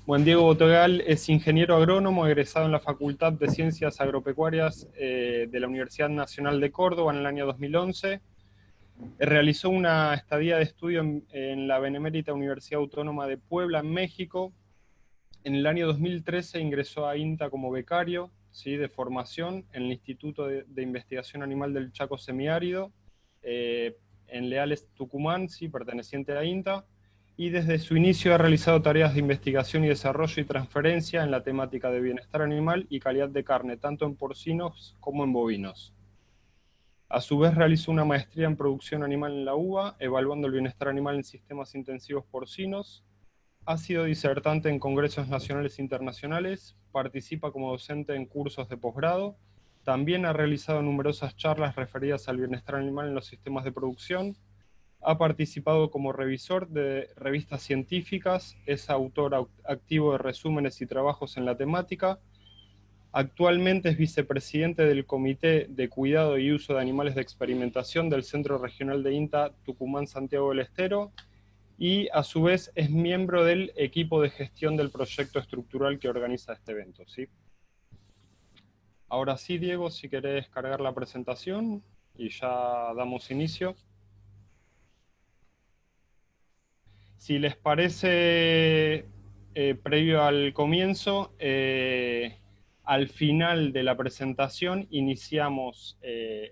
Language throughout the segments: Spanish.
Juan Diego Botogal es ingeniero agrónomo egresado en la Facultad de Ciencias Agropecuarias de la Universidad Nacional de Córdoba en el año 2011. Realizó una estadía de estudio en la Benemérita Universidad Autónoma de Puebla, en México. En el año 2013 ingresó a INTA como becario, ¿sí?, de formación en el Instituto de Investigación Animal del Chaco Semiárido, en Leales, Tucumán, ¿sí?, perteneciente a INTA, y desde su inicio ha realizado tareas de investigación y desarrollo y transferencia en la temática de bienestar animal y calidad de carne, tanto en porcinos como en bovinos. A su vez realizó una maestría en producción animal en la UBA, evaluando el bienestar animal en sistemas intensivos porcinos. Ha sido disertante en congresos nacionales e internacionales, participa como docente en cursos de posgrado, también ha realizado numerosas charlas referidas al bienestar animal en los sistemas de producción, ha participado como revisor de revistas científicas, es autor activo de resúmenes y trabajos en la temática. Actualmente es vicepresidente del Comité de Cuidado y Uso de Animales de Experimentación del Centro Regional de INTA Tucumán-Santiago del Estero, y a su vez es miembro del equipo de gestión del proyecto estructural que organiza este evento, ¿sí? Ahora sí, Diego, si querés cargar la presentación y ya damos inicio. Si les parece, previo al comienzo, al final de la presentación iniciamos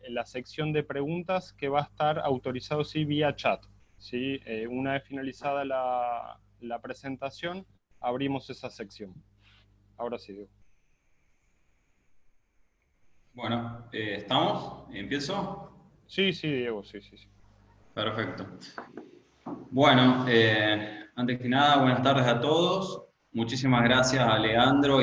la sección de preguntas que va a estar autorizado, sí, vía chat, ¿sí? Una vez finalizada la presentación, abrimos esa sección. Ahora sí, Diego. Bueno, ¿estamos? ¿Empiezo? Sí, sí, Diego, sí, sí, sí. Perfecto. Bueno, antes que nada, buenas tardes a todos. Muchísimas gracias a Leandro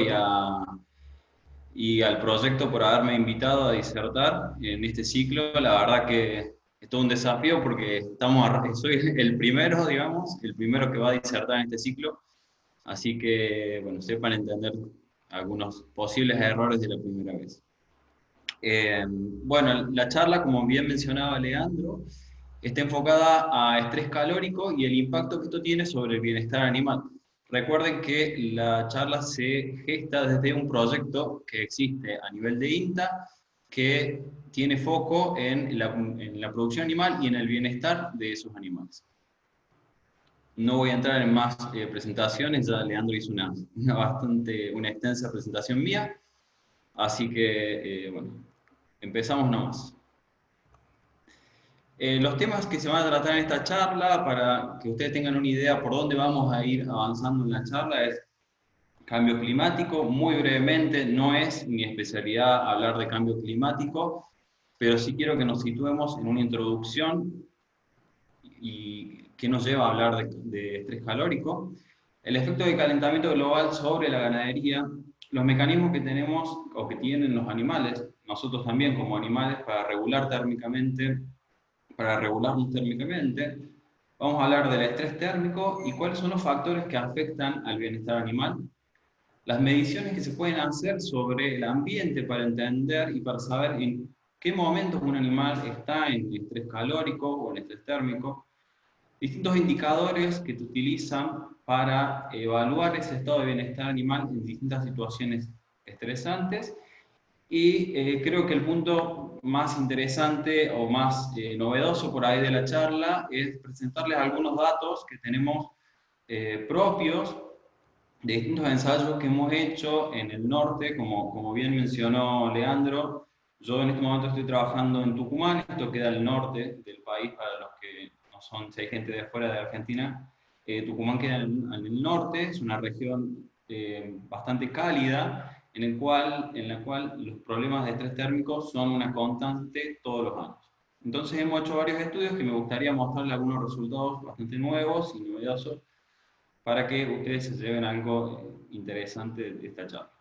y al proyecto por haberme invitado a disertar en este ciclo. La verdad que es todo un desafío porque soy el primero, digamos, el primero que va a disertar en este ciclo. Así que, bueno, sepan entender algunos posibles errores de la primera vez. Bueno, la charla, como bien mencionaba Leandro, está enfocada a estrés calórico y el impacto que esto tiene sobre el bienestar animal. Recuerden que la charla se gesta desde un proyecto que existe a nivel de INTA, que tiene foco en la producción animal y en el bienestar de esos animales. No voy a entrar en más presentaciones, ya Leandro hizo una extensa presentación mía, así que, bueno, empezamos nomás. Los temas que se van a tratar en esta charla, para que ustedes tengan una idea por dónde vamos a ir avanzando en la charla, es cambio climático. Muy brevemente, no es mi especialidad hablar de cambio climático, pero sí quiero que nos situemos en una introducción y que nos lleva a hablar de estrés calórico, el efecto de calentamiento global sobre la ganadería, los mecanismos que tenemos o que tienen los animales, nosotros también como animales, para regularnos térmicamente. Vamos a hablar del estrés térmico y cuáles son los factores que afectan al bienestar animal, las mediciones que se pueden hacer sobre el ambiente para entender y para saber en qué momentos un animal está en estrés calórico o en estrés térmico, distintos indicadores que se utilizan para evaluar ese estado de bienestar animal en distintas situaciones estresantes. Y creo que el punto más interesante o más novedoso por ahí de la charla es presentarles algunos datos que tenemos propios de distintos ensayos que hemos hecho en el norte, como bien mencionó Leandro. Yo en este momento estoy trabajando en Tucumán, esto queda al norte del país para los que no son, si hay gente de fuera de Argentina. Tucumán queda en el norte, es una región bastante cálida, en la cual los problemas de estrés térmico son una constante todos los años. Entonces hemos hecho varios estudios que me gustaría mostrarles algunos resultados bastante nuevos y novedosos para que ustedes se lleven algo interesante de esta charla.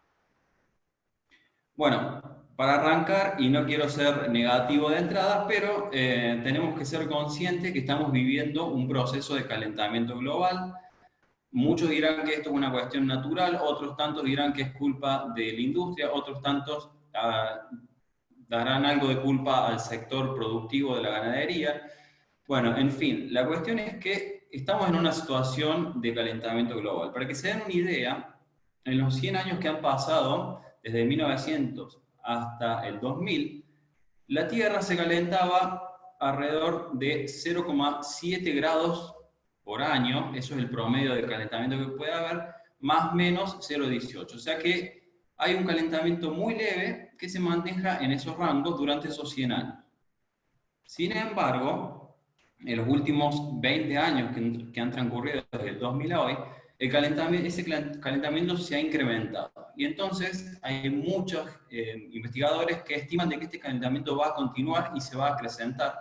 Bueno, para arrancar, y no quiero ser negativo de entrada, pero tenemos que ser conscientes que estamos viviendo un proceso de calentamiento global. Muchos dirán que esto es una cuestión natural, otros tantos dirán que es culpa de la industria, otros tantos darán algo de culpa al sector productivo de la ganadería. Bueno, en fin, la cuestión es que estamos en una situación de calentamiento global. Para que se den una idea, en los 100 años que han pasado, desde 1900 hasta el 2000, la Tierra se calentaba alrededor de 0,7 grados por año, eso es el promedio de calentamiento que puede haber, más o menos 0,18. O sea que hay un calentamiento muy leve que se maneja en esos rangos durante esos 100 años. Sin embargo, en los últimos 20 años que han transcurrido desde el 2000 a hoy, ese calentamiento se ha incrementado. Y entonces hay muchos investigadores que estiman de que este calentamiento va a continuar y se va a acrecentar.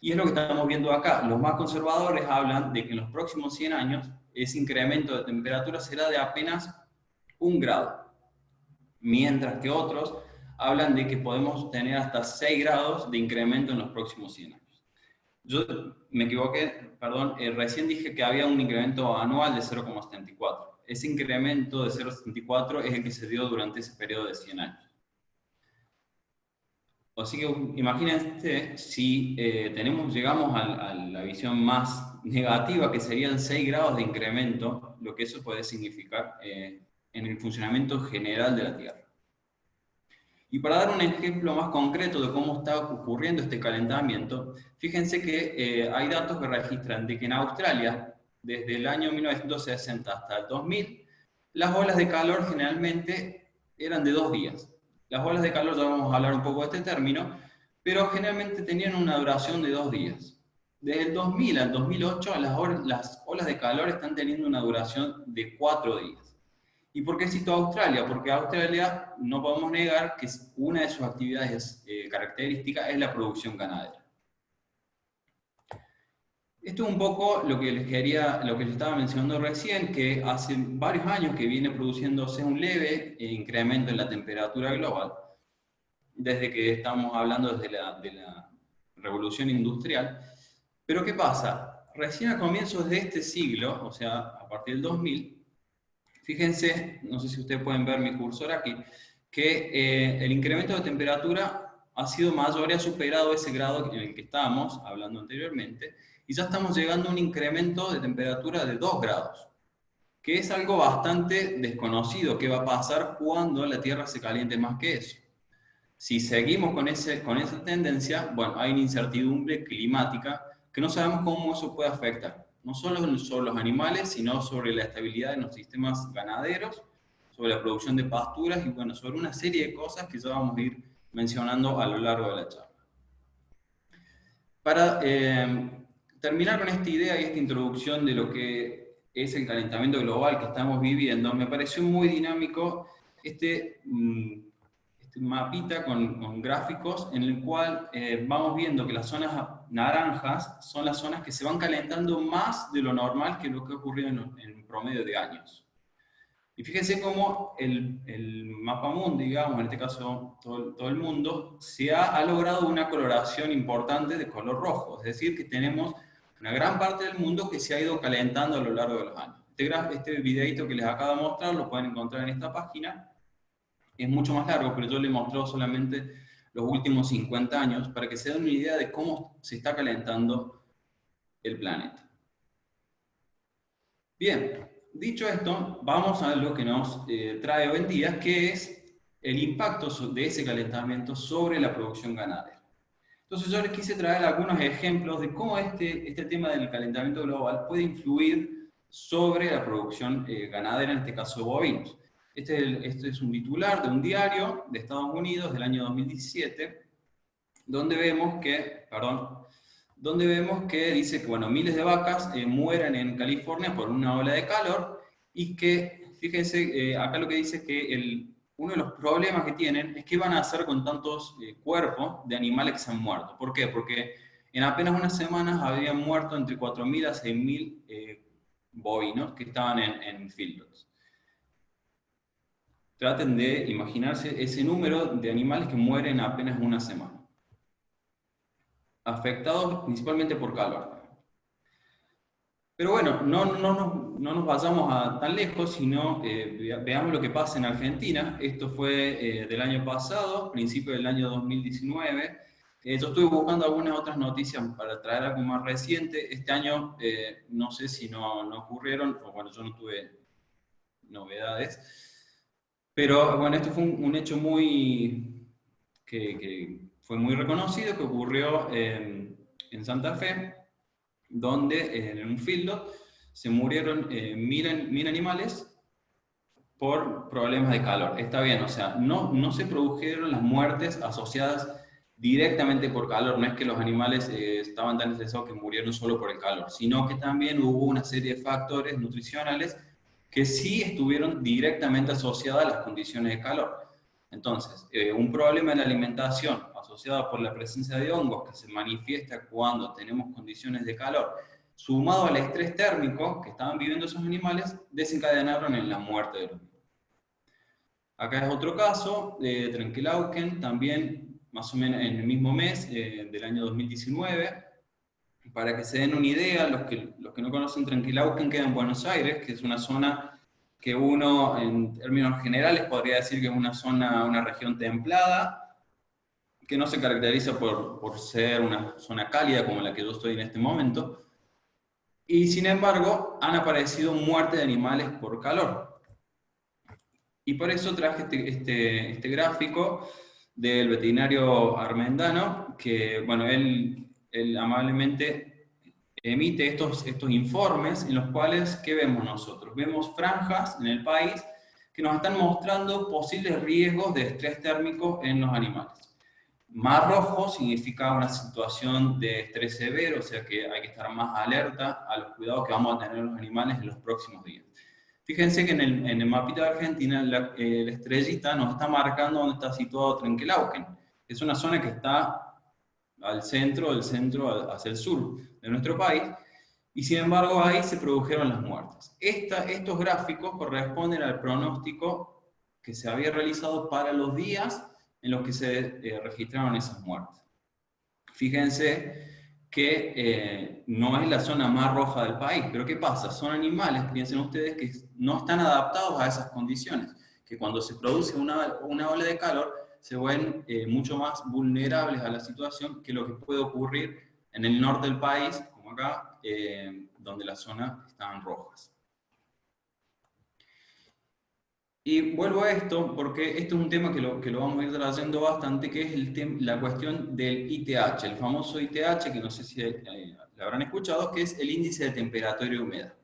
Y es lo que estamos viendo acá. Los más conservadores hablan de que en los próximos 100 años ese incremento de temperatura será de apenas 1 grado. Mientras que otros hablan de que podemos tener hasta 6 grados de incremento en los próximos 100 años. Yo me equivoqué, perdón, recién dije que había un incremento anual de 0,74. Ese incremento de 0,74 es el que se dio durante ese periodo de 100 años. Así que imagínense si llegamos a la visión más negativa, que serían 6 grados de incremento, lo que eso puede significar en el funcionamiento general de la Tierra. Y para dar un ejemplo más concreto de cómo está ocurriendo este calentamiento, fíjense que hay datos que registran de que en Australia, desde el año 1960 hasta el 2000, las olas de calor generalmente eran de 2 días. Las olas de calor, ya vamos a hablar un poco de este término, pero generalmente tenían una duración de 2 días. Desde el 2000 al 2008, las olas de calor están teniendo una duración de 4 días. ¿Y por qué cito a Australia? Porque Australia, no podemos negar que una de sus actividades características es la producción ganadera. Esto es un poco lo que les estaba mencionando recién, que hace varios años que viene produciéndose un leve incremento en la temperatura global, desde que estamos hablando de la revolución industrial. Pero ¿qué pasa? Recién a comienzos de este siglo, o sea, a partir del 2000, fíjense, no sé si ustedes pueden ver mi cursor aquí, que el incremento de temperatura ha sido mayor y ha superado ese grado en el que estábamos hablando anteriormente, y ya estamos llegando a un incremento de temperatura de 2 grados, que es algo bastante desconocido que va a pasar cuando la Tierra se caliente más que eso. Si seguimos con esa tendencia, bueno, hay una incertidumbre climática que no sabemos cómo eso puede afectar, no solo sobre los animales, sino sobre la estabilidad de los sistemas ganaderos, sobre la producción de pasturas y bueno, sobre una serie de cosas que ya vamos a ir mencionando a lo largo de la charla. Para terminar con esta idea y esta introducción de lo que es el calentamiento global que estamos viviendo, me pareció muy dinámico este mapita con gráficos en el cual vamos viendo que las zonas naranjas son las zonas que se van calentando más de lo normal que lo que ha ocurrido en promedio de años. Y fíjense cómo el mapa mundi, digamos, en este caso todo el mundo, ha logrado una coloración importante de color rojo. Es decir, que tenemos una gran parte del mundo que se ha ido calentando a lo largo de los años. Este videito que les acabo de mostrar lo pueden encontrar en esta página. Es mucho más largo, pero yo les he mostrado solamente los últimos 50 años para que se den una idea de cómo se está calentando el planeta. Bien, dicho esto, vamos a lo que nos trae hoy en día, que es el impacto de ese calentamiento sobre la producción ganadera. Entonces yo les quise traer algunos ejemplos de cómo este tema del calentamiento global puede influir sobre la producción ganadera, en este caso bovinos. Este es un titular de un diario de Estados Unidos del año 2017, donde vemos que dice que bueno, miles de vacas mueren en California por una ola de calor y que, fíjense, acá lo que dice es que uno de los problemas que tienen es qué van a hacer con tantos cuerpos de animales que se han muerto. ¿Por qué? Porque en apenas unas semanas habían muerto entre 4.000 a 6.000 bovinos que estaban en feedlots. Traten de imaginarse ese número de animales que mueren apenas una semana, afectados principalmente por calor. Pero bueno, no nos vayamos tan lejos, sino veamos lo que pasa en Argentina. Esto fue del año pasado, principio del año 2019. Yo estuve buscando algunas otras noticias para traer algo más reciente. Este año no sé si no ocurrieron, o bueno, yo no tuve novedades, pero bueno, esto fue un hecho que fue muy reconocido, que ocurrió en Santa Fe, donde en un fieldo se murieron 1000 animales por problemas de calor. Está bien, o sea, no se produjeron las muertes asociadas directamente por calor, no es que los animales estaban tan estresados que murieron solo por el calor, sino que también hubo una serie de factores nutricionales que sí estuvieron directamente asociados a las condiciones de calor. Entonces, un problema en la alimentación asociado por la presencia de hongos que se manifiesta cuando tenemos condiciones de calor, sumado al estrés térmico que estaban viviendo esos animales, desencadenaron en la muerte de los mismos. Acá es otro caso de Trenquelauquen, también más o menos en el mismo mes del año 2019. Para que se den una idea, los que no conocen, Trenquelauquen queda en Buenos Aires, que es una zona que uno, en términos generales, podría decir que es una región templada, que no se caracteriza por ser una zona cálida como la que yo estoy en este momento, y sin embargo han aparecido muertes de animales por calor. Y por eso traje este gráfico del veterinario Armendano, que bueno, él amablemente emite estos informes en los cuales, ¿qué vemos nosotros? Vemos franjas en el país que nos están mostrando posibles riesgos de estrés térmico en los animales. Más rojo significa una situación de estrés severo, o sea que hay que estar más alerta a los cuidados que vamos a tener los animales en los próximos días. Fíjense que en el mapita de Argentina la estrellita nos está marcando dónde está situado Trenquelauquen. Es una zona que está al centro, del centro hacia el sur de nuestro país, y sin embargo ahí se produjeron las muertes. Estos gráficos corresponden al pronóstico que se había realizado para los días en los que se registraron esas muertes. Fíjense que no es la zona más roja del país, pero ¿qué pasa? Son animales, piensen ustedes, que no están adaptados a esas condiciones, que cuando se produce una ola de calor se ven mucho más vulnerables a la situación que lo que puede ocurrir en el norte del país, como acá, donde las zonas están rojas. Y vuelvo a esto porque esto es un tema que lo vamos a ir trayendo bastante, que es la cuestión del ITH, el famoso ITH, que no sé si lo habrán escuchado, que es el índice de temperatura y humedad.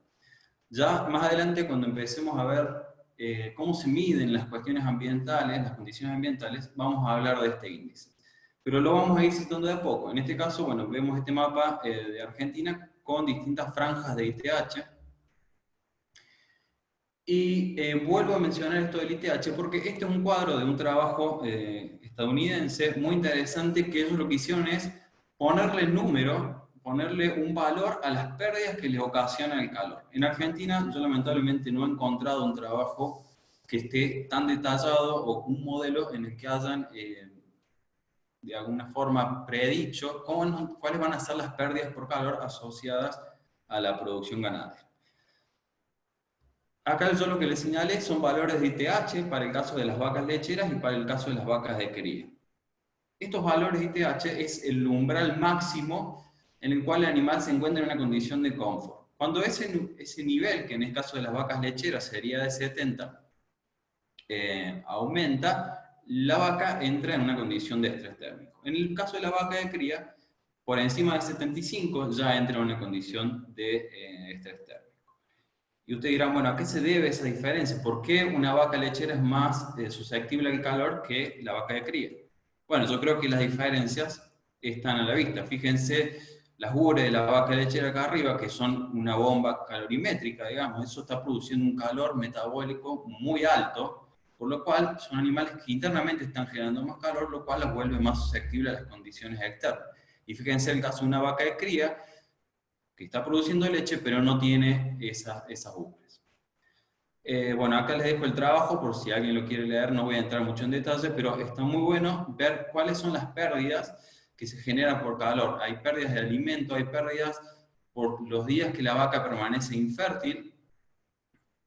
Ya más adelante, cuando empecemos a ver cómo se miden las cuestiones ambientales, las condiciones ambientales, vamos a hablar de este índice. Pero lo vamos a ir citando de a poco. En este caso, bueno, vemos este mapa de Argentina con distintas franjas de ITH. Y vuelvo a mencionar esto del ITH porque este es un cuadro de un trabajo estadounidense muy interesante, que ellos lo que hicieron es ponerle número, ponerle un valor a las pérdidas que les ocasiona el calor. En Argentina yo lamentablemente no he encontrado un trabajo que esté tan detallado o un modelo en el que hayan de alguna forma predicho cuáles van a ser las pérdidas por calor asociadas a la producción ganadera. Acá yo lo que les señalé son valores de ITH para el caso de las vacas lecheras y para el caso de las vacas de cría. Estos valores de ITH es el umbral máximo en el cual el animal se encuentra en una condición de confort. Cuando ese nivel, que en el caso de las vacas lecheras sería de 70, aumenta, la vaca entra en una condición de estrés térmico. En el caso de la vaca de cría, por encima de 75 ya entra en una condición de estrés térmico. Y ustedes dirán, bueno, ¿a qué se debe esa diferencia? ¿Por qué una vaca lechera es más susceptible al calor que la vaca de cría? Bueno, yo creo que las diferencias están a la vista. Fíjense las ubres de la vaca lechera acá arriba, que son una bomba calorimétrica, digamos. Eso está produciendo un calor metabólico muy alto, por lo cual son animales que internamente están generando más calor, lo cual las vuelve más susceptibles a las condiciones externas. Y fíjense el caso de una vaca de cría, que está produciendo leche, pero no tiene esas ubres. Bueno, acá les dejo el trabajo, por si alguien lo quiere leer, no voy a entrar mucho en detalle, pero está muy bueno ver cuáles son las pérdidas que se generan por calor. Hay pérdidas de alimento, hay pérdidas por los días que la vaca permanece infértil,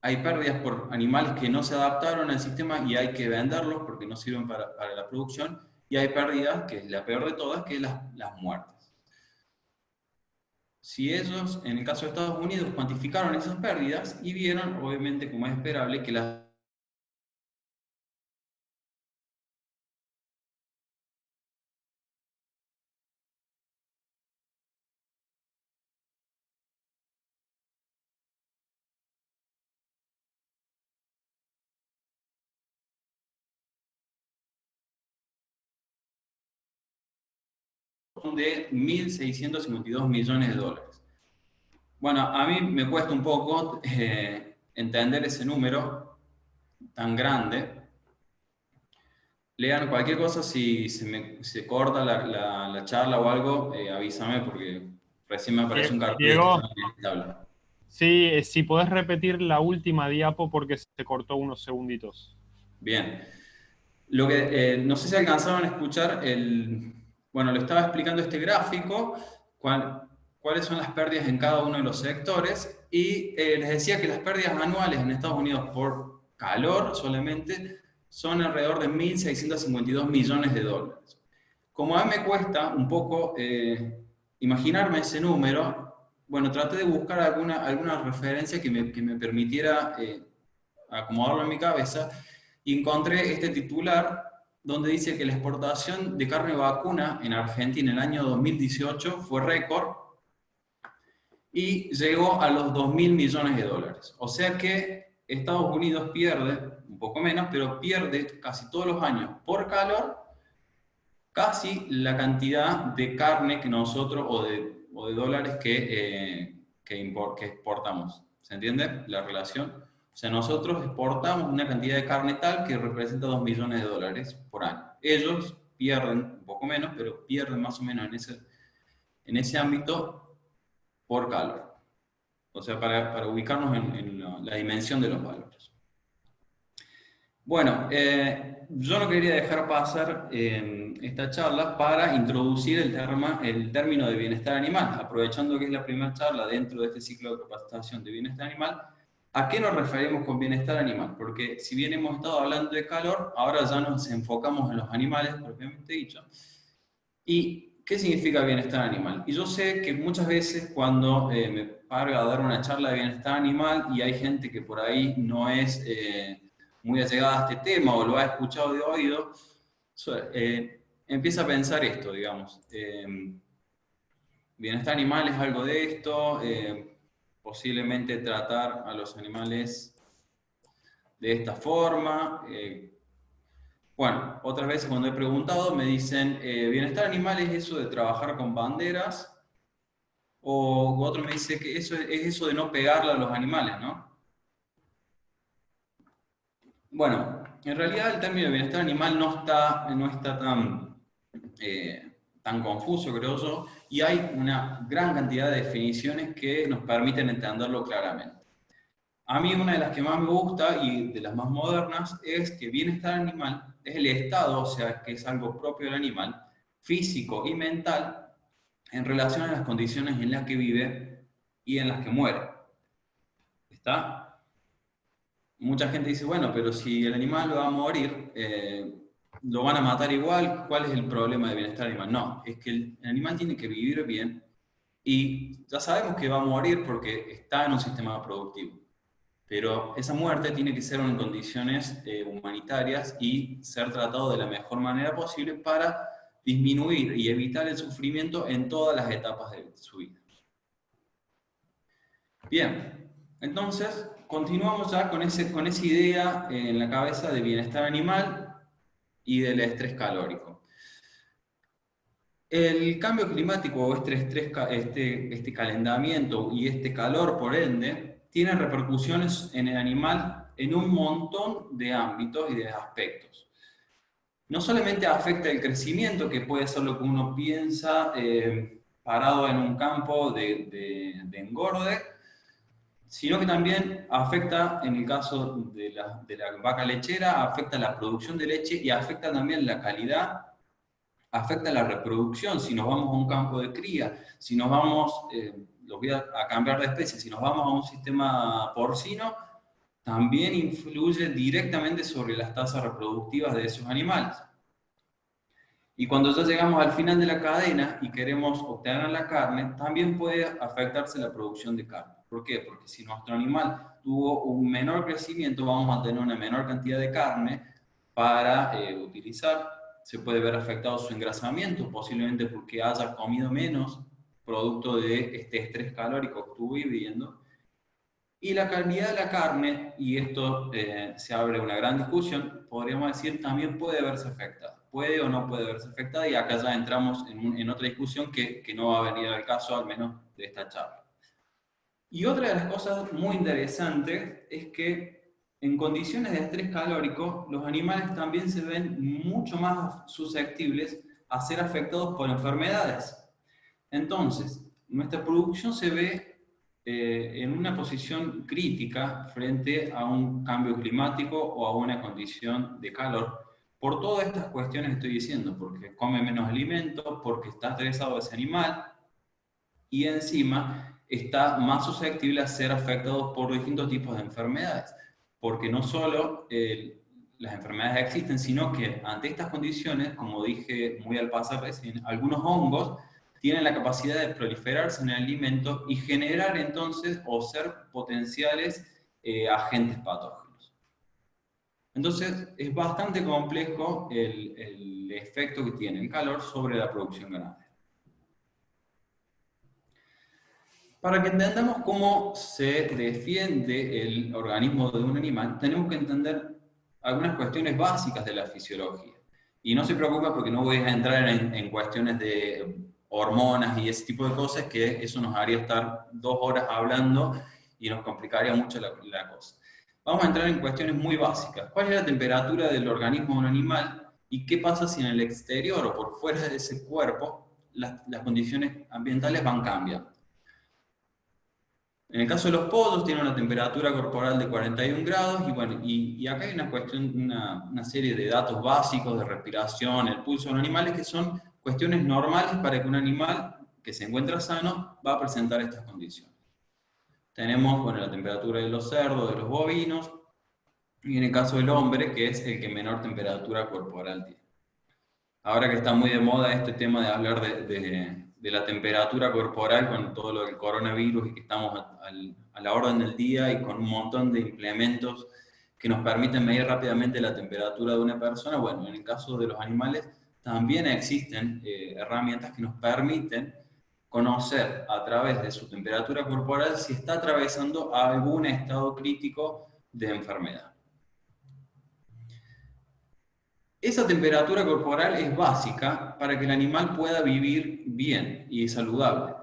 hay pérdidas por animales que no se adaptaron al sistema y hay que venderlos porque no sirven para la producción, y hay pérdidas, que es la peor de todas, que es las muertes. Si ellos, en el caso de Estados Unidos, cuantificaron esas pérdidas y vieron, obviamente, como es esperable, que las de 1.652 millones de dólares. Bueno, a mí me cuesta un poco entender ese número tan grande. Lean cualquier cosa, si se corta la charla o algo, avísame porque recién me aparece un cartel de que Diego, estaba inestable. sí, si podés repetir la última diapo porque se cortó unos segunditos. Bien. Lo que, no sé si alcanzaron a escuchar bueno, le estaba explicando este gráfico, cuáles son las pérdidas en cada uno de los sectores, y les decía que las pérdidas anuales en Estados Unidos por calor solamente son alrededor de 1.652 millones de dólares. Como a mí me cuesta un poco imaginarme ese número, bueno, traté de buscar alguna referencia que me permitiera acomodarlo en mi cabeza, y encontré este titular donde dice que la exportación de carne vacuna en Argentina en el año 2018 fue récord y llegó a los 2.000 millones de dólares. O sea que Estados Unidos pierde, un poco menos, pero pierde casi todos los años por calor casi la cantidad de carne que nosotros, o de dólares que exportamos. ¿Se entiende la relación? O sea, nosotros exportamos una cantidad de carne tal que representa 2 millones de dólares por año. Ellos pierden un poco menos, pero pierden más o menos en ese ámbito por calor. O sea, para ubicarnos en la dimensión de los valores. Bueno, yo no quería dejar pasar esta charla para introducir el término de bienestar animal, aprovechando que es la primera charla dentro de este ciclo de capacitación de bienestar animal. ¿A qué nos referimos con bienestar animal? Porque si bien hemos estado hablando de calor, ahora ya nos enfocamos en los animales, propiamente dicho. ¿Y qué significa bienestar animal? Y yo sé que muchas veces cuando me paro a dar una charla de bienestar animal y hay gente que por ahí no es muy allegada a este tema o lo ha escuchado de oído, empieza a pensar esto, digamos. Bienestar animal es algo de esto, posiblemente tratar a los animales de esta forma. Bueno, otras veces cuando he preguntado me dicen, bienestar animal es eso de trabajar con banderas, o otro me dice que eso es eso de no pegarle a los animales, ¿no? Bueno, en realidad el término de bienestar animal no está tan confuso, creo yo, y hay una gran cantidad de definiciones que nos permiten entenderlo claramente. A mí una de las que más me gusta y de las más modernas es que bienestar animal es el estado, o sea, que es algo propio del animal, físico y mental, en relación a las condiciones en las que vive y en las que muere. ¿Está? Mucha gente dice, bueno, pero si el animal va a morir, lo van a matar igual, ¿cuál es el problema de bienestar animal? No, es que el animal tiene que vivir bien y ya sabemos que va a morir porque está en un sistema productivo. Pero esa muerte tiene que ser en condiciones humanitarias y ser tratado de la mejor manera posible para disminuir y evitar el sufrimiento en todas las etapas de su vida. Bien, entonces continuamos ya con esa idea en la cabeza de bienestar animal y del estrés calórico. El cambio climático o este calentamiento y este calor, por ende, tienen repercusiones en el animal en un montón de ámbitos y de aspectos. No solamente afecta el crecimiento, que puede ser lo que uno piensa parado en un campo de engorde, sino que también afecta, en el caso de la vaca lechera, afecta la producción de leche y afecta también la calidad, afecta la reproducción. Si nos vamos a un campo de cría, si nos vamos, los voy a cambiar de especie, si nos vamos a un sistema porcino, también influye directamente sobre las tasas reproductivas de esos animales. Y cuando ya llegamos al final de la cadena y queremos obtener la carne, también puede afectarse la producción de carne. ¿Por qué? Porque si nuestro animal tuvo un menor crecimiento, vamos a tener una menor cantidad de carne para utilizar. Se puede ver afectado su engrasamiento, posiblemente porque haya comido menos, producto de este estrés calórico que estuvo viviendo. Y la calidad de la carne, y esto se abre una gran discusión, podríamos decir, también puede verse afectada. Puede o no puede verse afectada, y acá ya entramos en otra discusión que no va a venir al caso, al menos de esta charla. Y otra de las cosas muy interesantes es que en condiciones de estrés calórico, los animales también se ven mucho más susceptibles a ser afectados por enfermedades. Entonces, nuestra producción se ve en una posición crítica frente a un cambio climático o a una condición de calor, por todas estas cuestiones que estoy diciendo, porque come menos alimentos, porque está estresado ese animal, y encima está más susceptible a ser afectado por distintos tipos de enfermedades, porque no solo las enfermedades existen, sino que ante estas condiciones, como dije muy al pasar recién, algunos hongos tienen la capacidad de proliferarse en el alimento y generar entonces o ser potenciales agentes patógenos. Entonces es bastante complejo el efecto que tiene el calor sobre la producción ganadera. Para que entendamos cómo se defiende el organismo de un animal, tenemos que entender algunas cuestiones básicas de la fisiología. Y no se preocupe porque no voy a entrar en cuestiones de hormonas y ese tipo de cosas, que eso nos haría estar 2 horas hablando y nos complicaría mucho la cosa. Vamos a entrar en cuestiones muy básicas. ¿Cuál es la temperatura del organismo de un animal? ¿Y qué pasa si en el exterior o por fuera de ese cuerpo las condiciones ambientales van cambiando? En el caso de los pollos, tienen una temperatura corporal de 41 grados, y bueno, y acá hay una cuestión, una serie de datos básicos de respiración, el pulso de los animales, que son cuestiones normales para que un animal que se encuentra sano va a presentar estas condiciones. Tenemos, bueno, la temperatura de los cerdos, de los bovinos, y en el caso del hombre, que es el que menor temperatura corporal tiene. Ahora que está muy de moda este tema de hablar de la temperatura corporal con todo lo del coronavirus, y que estamos a la orden del día y con un montón de implementos que nos permiten medir rápidamente la temperatura de una persona, bueno, en el caso de los animales también existen herramientas que nos permiten conocer a través de su temperatura corporal si está atravesando algún estado crítico de enfermedad. Esa temperatura corporal es básica para que el animal pueda vivir bien y saludable.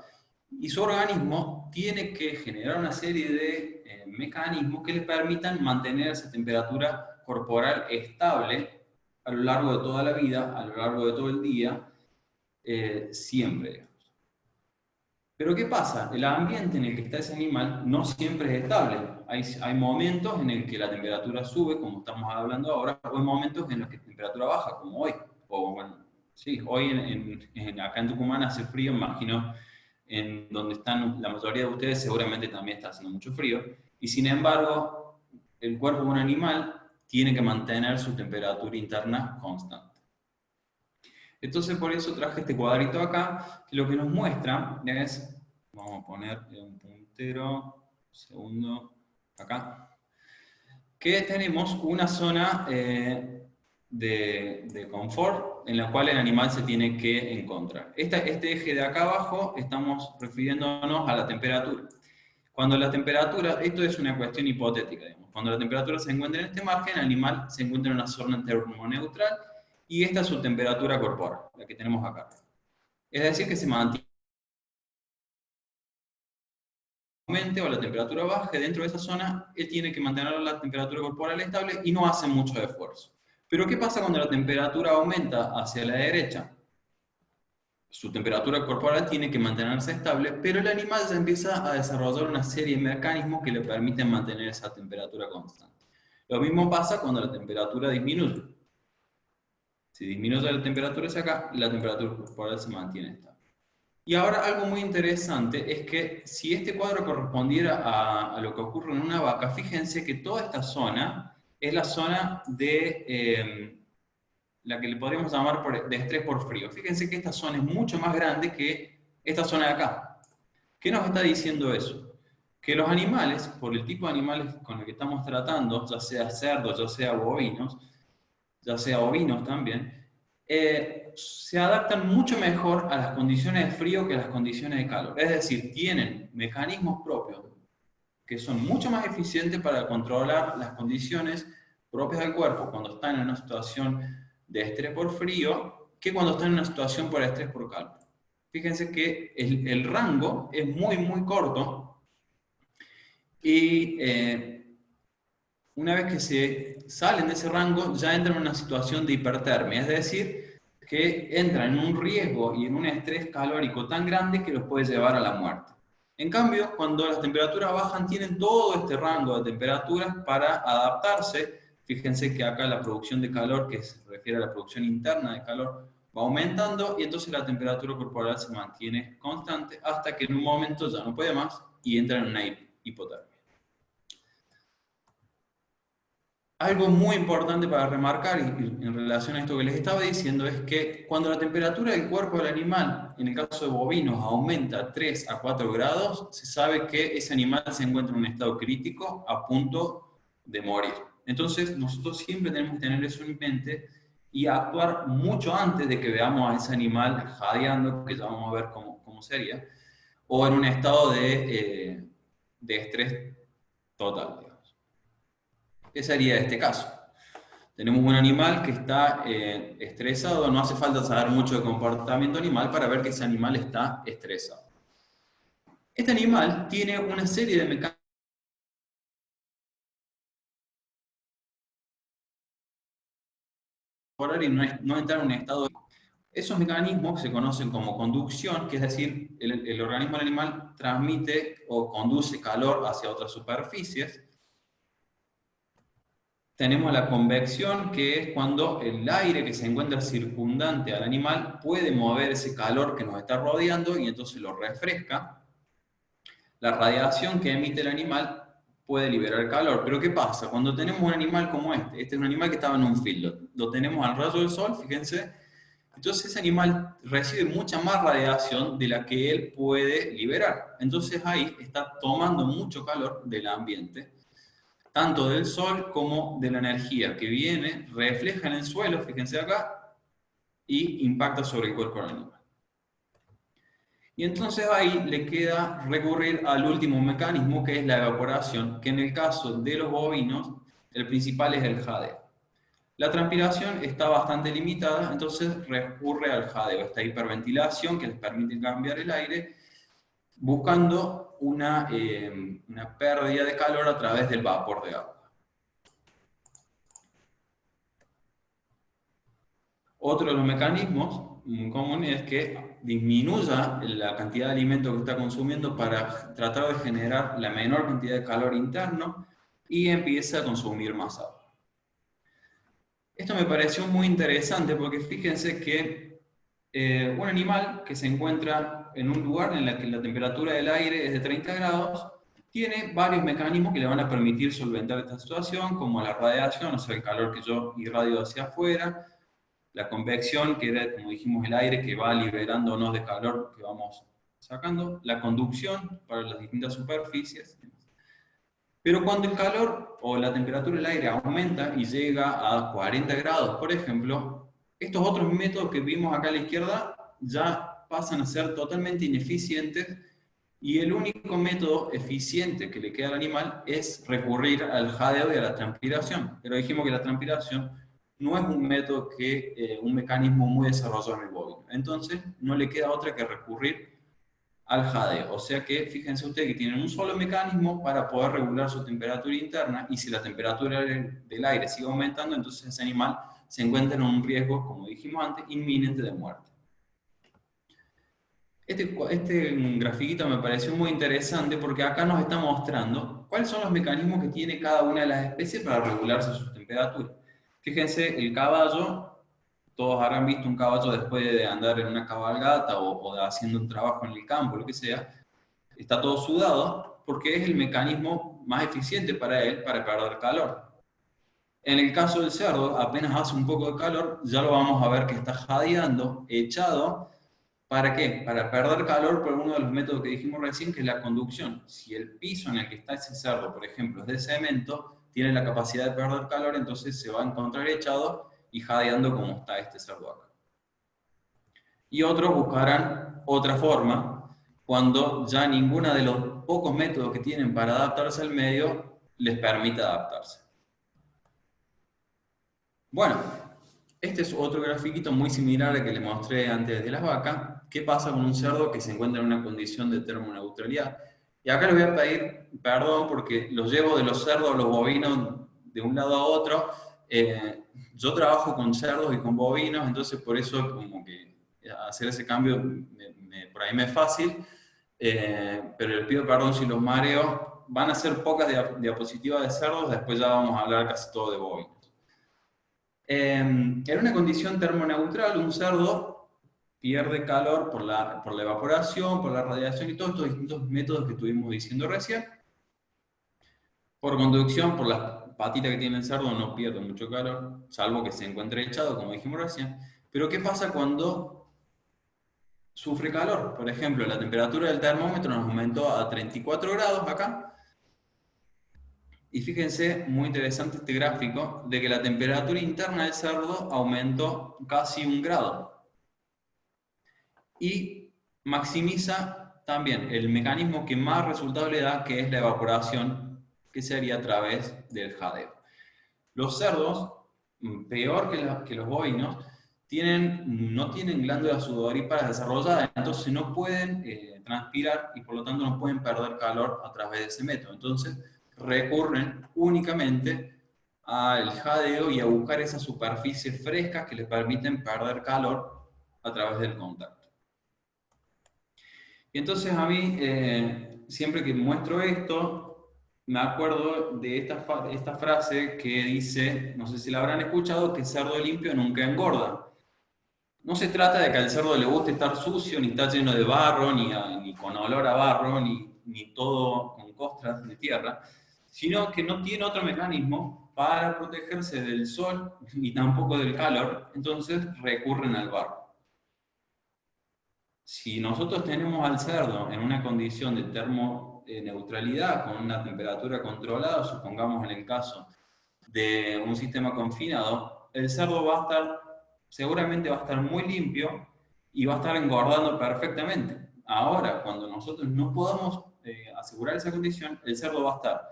Y su organismo tiene que generar una serie de mecanismos que le permitan mantener esa temperatura corporal estable a lo largo de toda la vida, a lo largo de todo el día, siempre. Pero ¿qué pasa? El ambiente en el que está ese animal no siempre es estable. Hay momentos en el que la temperatura sube, como estamos hablando ahora, o hay momentos en los que la temperatura baja, como hoy. O bueno, sí, hoy acá en Tucumán hace frío, imagino en donde están la mayoría de ustedes seguramente también está haciendo mucho frío. Y sin embargo, el cuerpo de un animal tiene que mantener su temperatura interna constante. Entonces por eso traje este cuadrito acá, que lo que nos muestra es, vamos a poner un puntero, un segundo, acá, que tenemos una zona de confort en la cual el animal se tiene que encontrar. Este eje de acá abajo estamos refiriéndonos a la temperatura. Cuando la temperatura, esto es una cuestión hipotética, digamos, cuando la temperatura se encuentra en este margen, el animal se encuentra en una zona termoneutral, y esta es su temperatura corporal, la que tenemos acá. Es decir, que se mantiene o la temperatura baje dentro de esa zona, él tiene que mantener la temperatura corporal estable y no hace mucho esfuerzo. Pero ¿qué pasa cuando la temperatura aumenta hacia la derecha? Su temperatura corporal tiene que mantenerse estable, pero el animal ya empieza a desarrollar una serie de mecanismos que le permiten mantener esa temperatura constante. Lo mismo pasa cuando la temperatura disminuye. Si disminuye la temperatura hacia acá, la temperatura corporal se mantiene estable. Y ahora algo muy interesante es que si este cuadro correspondiera a lo que ocurre en una vaca, fíjense que toda esta zona es la zona de la que le podríamos llamar de estrés por frío. Fíjense que esta zona es mucho más grande que esta zona de acá. ¿Qué nos está diciendo eso? Que los animales, por el tipo de animales con el que estamos tratando, ya sea cerdos, ya sea ovinos también, se adaptan mucho mejor a las condiciones de frío que a las condiciones de calor. Es decir, tienen mecanismos propios que son mucho más eficientes para controlar las condiciones propias del cuerpo cuando están en una situación de estrés por frío que cuando están en una situación por estrés por calor. Fíjense que el rango es muy, muy corto y una vez que se salen de ese rango ya entran en una situación de hipertermia, es decir, que entran en un riesgo y en un estrés calórico tan grande que los puede llevar a la muerte. En cambio, cuando las temperaturas bajan, tienen todo este rango de temperaturas para adaptarse. Fíjense que acá la producción de calor, que se refiere a la producción interna de calor, va aumentando y entonces la temperatura corporal se mantiene constante hasta que en un momento ya no puede más y entra en una hipotermia. Algo muy importante para remarcar en relación a esto que les estaba diciendo es que cuando la temperatura del cuerpo del animal, en el caso de bovinos, aumenta 3 a 4 grados, se sabe que ese animal se encuentra en un estado crítico a punto de morir. Entonces nosotros siempre tenemos que tener eso en mente y actuar mucho antes de que veamos a ese animal jadeando, que ya vamos a ver cómo sería, o en un estado de estrés total. Ese sería este caso. Tenemos un animal que está estresado, no hace falta saber mucho de comportamiento animal para ver que ese animal está estresado. Este animal tiene una serie de mecanismos y no entrar en un estado de... Esos mecanismos se conocen como conducción, que es decir, el organismo del animal transmite o conduce calor hacia otras superficies. Tenemos la convección, que es cuando el aire que se encuentra circundante al animal puede mover ese calor que nos está rodeando y entonces lo refresca. La radiación que emite el animal puede liberar calor. Pero ¿qué pasa? Cuando tenemos un animal como este es un animal que estaba en un field, lo tenemos al rayo del sol, fíjense, entonces ese animal recibe mucha más radiación de la que él puede liberar. Entonces ahí está tomando mucho calor del ambiente, tanto del sol como de la energía que viene, refleja en el suelo, fíjense acá, y impacta sobre el cuerpo del animal. Y entonces ahí le queda recurrir al último mecanismo, que es la evaporación, que en el caso de los bovinos, el principal es el jadeo. La transpiración está bastante limitada, entonces recurre al jadeo, esta hiperventilación que les permite cambiar el aire, buscando una pérdida de calor a través del vapor de agua. Otro de los mecanismos muy comunes es que disminuya la cantidad de alimento que está consumiendo para tratar de generar la menor cantidad de calor interno y empieza a consumir más agua. Esto me pareció muy interesante porque fíjense que un animal que se encuentra en un lugar en el que la temperatura del aire es de 30 grados tiene varios mecanismos que le van a permitir solventar esta situación, como la radiación, o sea, el calor que yo irradio hacia afuera, la convección, que era, como dijimos, el aire que va liberándonos de calor que vamos sacando, la conducción para las distintas superficies. Pero cuando el calor o la temperatura del aire aumenta y llega a 40 grados, por ejemplo, estos otros métodos que vimos acá a la izquierda ya pasan a ser totalmente ineficientes y el único método eficiente que le queda al animal es recurrir al jadeo y a la transpiración. Pero dijimos que la transpiración no es un método un mecanismo muy desarrollado en el bovino. Entonces, no le queda otra que recurrir al jadeo. O sea que, fíjense ustedes que tienen un solo mecanismo para poder regular su temperatura interna y si la temperatura del aire sigue aumentando, entonces ese animal se encuentra en un riesgo, como dijimos antes, inminente de muerte. Este grafiquito me pareció muy interesante porque acá nos está mostrando cuáles son los mecanismos que tiene cada una de las especies para regularse sus temperaturas. Fíjense, el caballo, todos habrán visto un caballo después de andar en una cabalgata o haciendo un trabajo en el campo, lo que sea, está todo sudado porque es el mecanismo más eficiente para él para perder calor. En el caso del cerdo, apenas hace un poco de calor, ya lo vamos a ver que está jadeando, echado. ¿Para qué? Para perder calor por uno de los métodos que dijimos recién, que es la conducción. Si el piso en el que está ese cerdo, por ejemplo, es de cemento, tiene la capacidad de perder calor, entonces se va a encontrar echado y jadeando como está este cerdo acá. Y otros buscarán otra forma, cuando ya ninguno de los pocos métodos que tienen para adaptarse al medio les permite adaptarse. Bueno, este es otro grafiquito muy similar al que le mostré antes de las vacas. ¿Qué pasa con un cerdo que se encuentra en una condición de termoneutralidad? Y acá les voy a pedir perdón porque los llevo de los cerdos a los bovinos de un lado a otro. Yo trabajo con cerdos y con bovinos, entonces por eso como que hacer ese cambio por ahí me es fácil, pero les pido perdón si los mareo. Van a ser pocas diapositivas de cerdos, después ya vamos a hablar casi todo de bovinos. En una condición termoneutral, un cerdo pierde calor por la evaporación, por la radiación y todos estos distintos métodos que estuvimos diciendo recién. Por conducción, por las patitas que tiene el cerdo, no pierde mucho calor, salvo que se encuentre echado, como dijimos recién. Pero ¿qué pasa cuando sufre calor? Por ejemplo, la temperatura del termómetro nos aumentó a 34 grados acá. Y fíjense, muy interesante este gráfico, de que la temperatura interna del cerdo aumentó casi 1 grado. Y maximiza también el mecanismo que más resultado le da, que es la evaporación, que se haría a través del jadeo. Los cerdos, peor que los bovinos, no tienen glándulas sudoríparas desarrolladas, entonces no pueden transpirar y por lo tanto no pueden perder calor a través de ese método. Entonces recurren únicamente al jadeo y a buscar esas superficies frescas que les permiten perder calor a través del contacto. Y entonces a mí, siempre que muestro esto, me acuerdo de esta frase que dice, no sé si la habrán escuchado, que cerdo limpio nunca engorda. No se trata de que al cerdo le guste estar sucio, ni estar lleno de barro, ni con olor a barro, ni todo con costras de tierra, sino que no tiene otro mecanismo para protegerse del sol ni tampoco del calor, entonces recurren al barro. Si nosotros tenemos al cerdo en una condición de termoneutralidad, con una temperatura controlada, supongamos en el caso de un sistema confinado, el cerdo seguramente va a estar muy limpio y va a estar engordando perfectamente. Ahora, cuando nosotros no podamos asegurar esa condición, el cerdo va a estar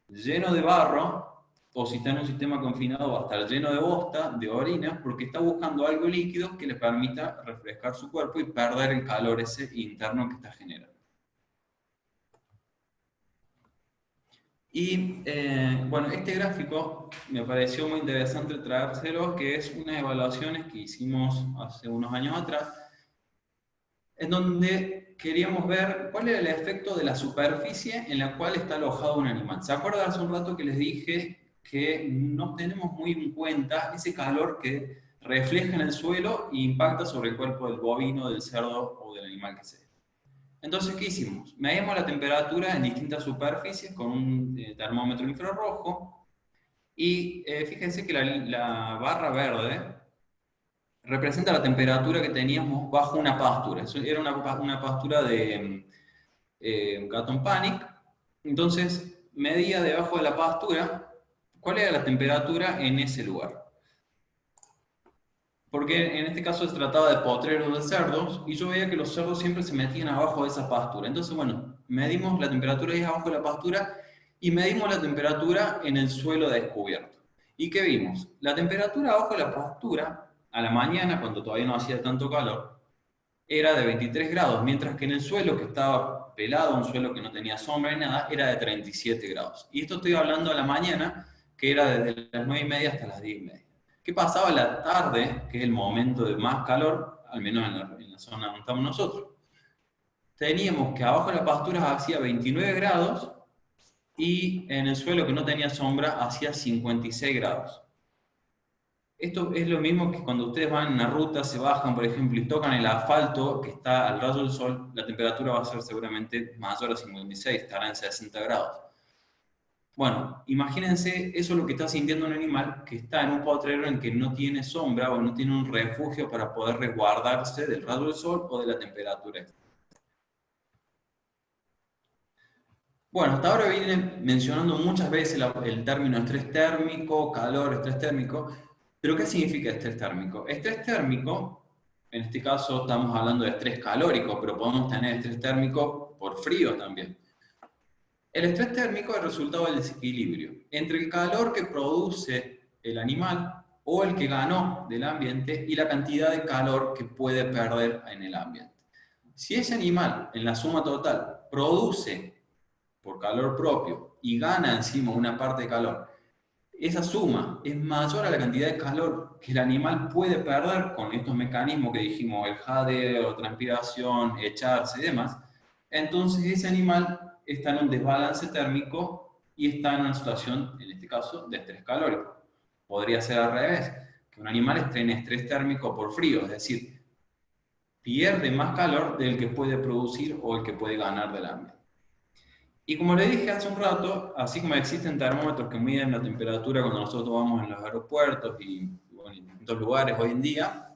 lleno de barro, o si está en un sistema confinado va a estar lleno de bosta, de orina, porque está buscando algo líquido que le permita refrescar su cuerpo y perder el calor ese interno que está generando. Y bueno, este gráfico me pareció muy interesante traérselo, que es unas evaluaciones que hicimos hace unos años atrás, en donde queríamos ver cuál era el efecto de la superficie en la cual está alojado un animal. ¿Se acuerdan hace un rato que les dije que no tenemos muy en cuenta ese calor que refleja en el suelo e impacta sobre el cuerpo del bovino, del cerdo o del animal que sea? Entonces, ¿qué hicimos? Medimos la temperatura en distintas superficies con un termómetro infrarrojo y fíjense que la barra verde representa la temperatura que teníamos bajo una pastura. Eso era una pastura de Gatton Panic. Entonces, medía debajo de la pastura cuál era la temperatura en ese lugar. Porque en este caso se trataba de potreros de cerdos, y yo veía que los cerdos siempre se metían abajo de esa pastura. Entonces, bueno, medimos la temperatura ahí abajo de la pastura, y medimos la temperatura en el suelo descubierto. ¿Y qué vimos? La temperatura abajo de la pastura, a la mañana, cuando todavía no hacía tanto calor, era de 23 grados, mientras que en el suelo que estaba pelado, un suelo que no tenía sombra ni nada, era de 37 grados. Y esto estoy hablando a la mañana, que era desde las 9:30 hasta las 10:30. ¿Qué pasaba a la tarde, que es el momento de más calor, al menos en la zona donde estamos nosotros? Teníamos que abajo de la pastura hacía 29 grados y en el suelo que no tenía sombra hacía 56 grados. Esto es lo mismo que cuando ustedes van en una ruta, se bajan, por ejemplo, y tocan el asfalto que está al rayo del sol, la temperatura va a ser seguramente mayor a 56, estará en 60 grados. Bueno, imagínense, eso es lo que está sintiendo un animal que está en un potrero en que no tiene sombra o no tiene un refugio para poder resguardarse del rayo del sol o de la temperatura extrema. Bueno, hasta ahora vine mencionando muchas veces el término estrés térmico, calor, estrés térmico, pero ¿qué significa estrés térmico? Estrés térmico, en este caso estamos hablando de estrés calórico, pero podemos tener estrés térmico por frío también. El estrés térmico es el resultado del desequilibrio entre el calor que produce el animal o el que ganó del ambiente y la cantidad de calor que puede perder en el ambiente. Si ese animal, en la suma total, produce por calor propio y gana encima una parte de calor, esa suma es mayor a la cantidad de calor que el animal puede perder con estos mecanismos que dijimos, el jadeo, transpiración, echarse y demás, entonces ese animal está en un desbalance térmico y está en una situación, en este caso, de estrés calórico. Podría ser al revés, que un animal esté en estrés térmico por frío, es decir, pierde más calor del que puede producir o el que puede ganar del ambiente. Y como le dije hace un rato, así como existen termómetros que miden la temperatura cuando nosotros vamos en los aeropuertos y bueno, en distintos lugares hoy en día,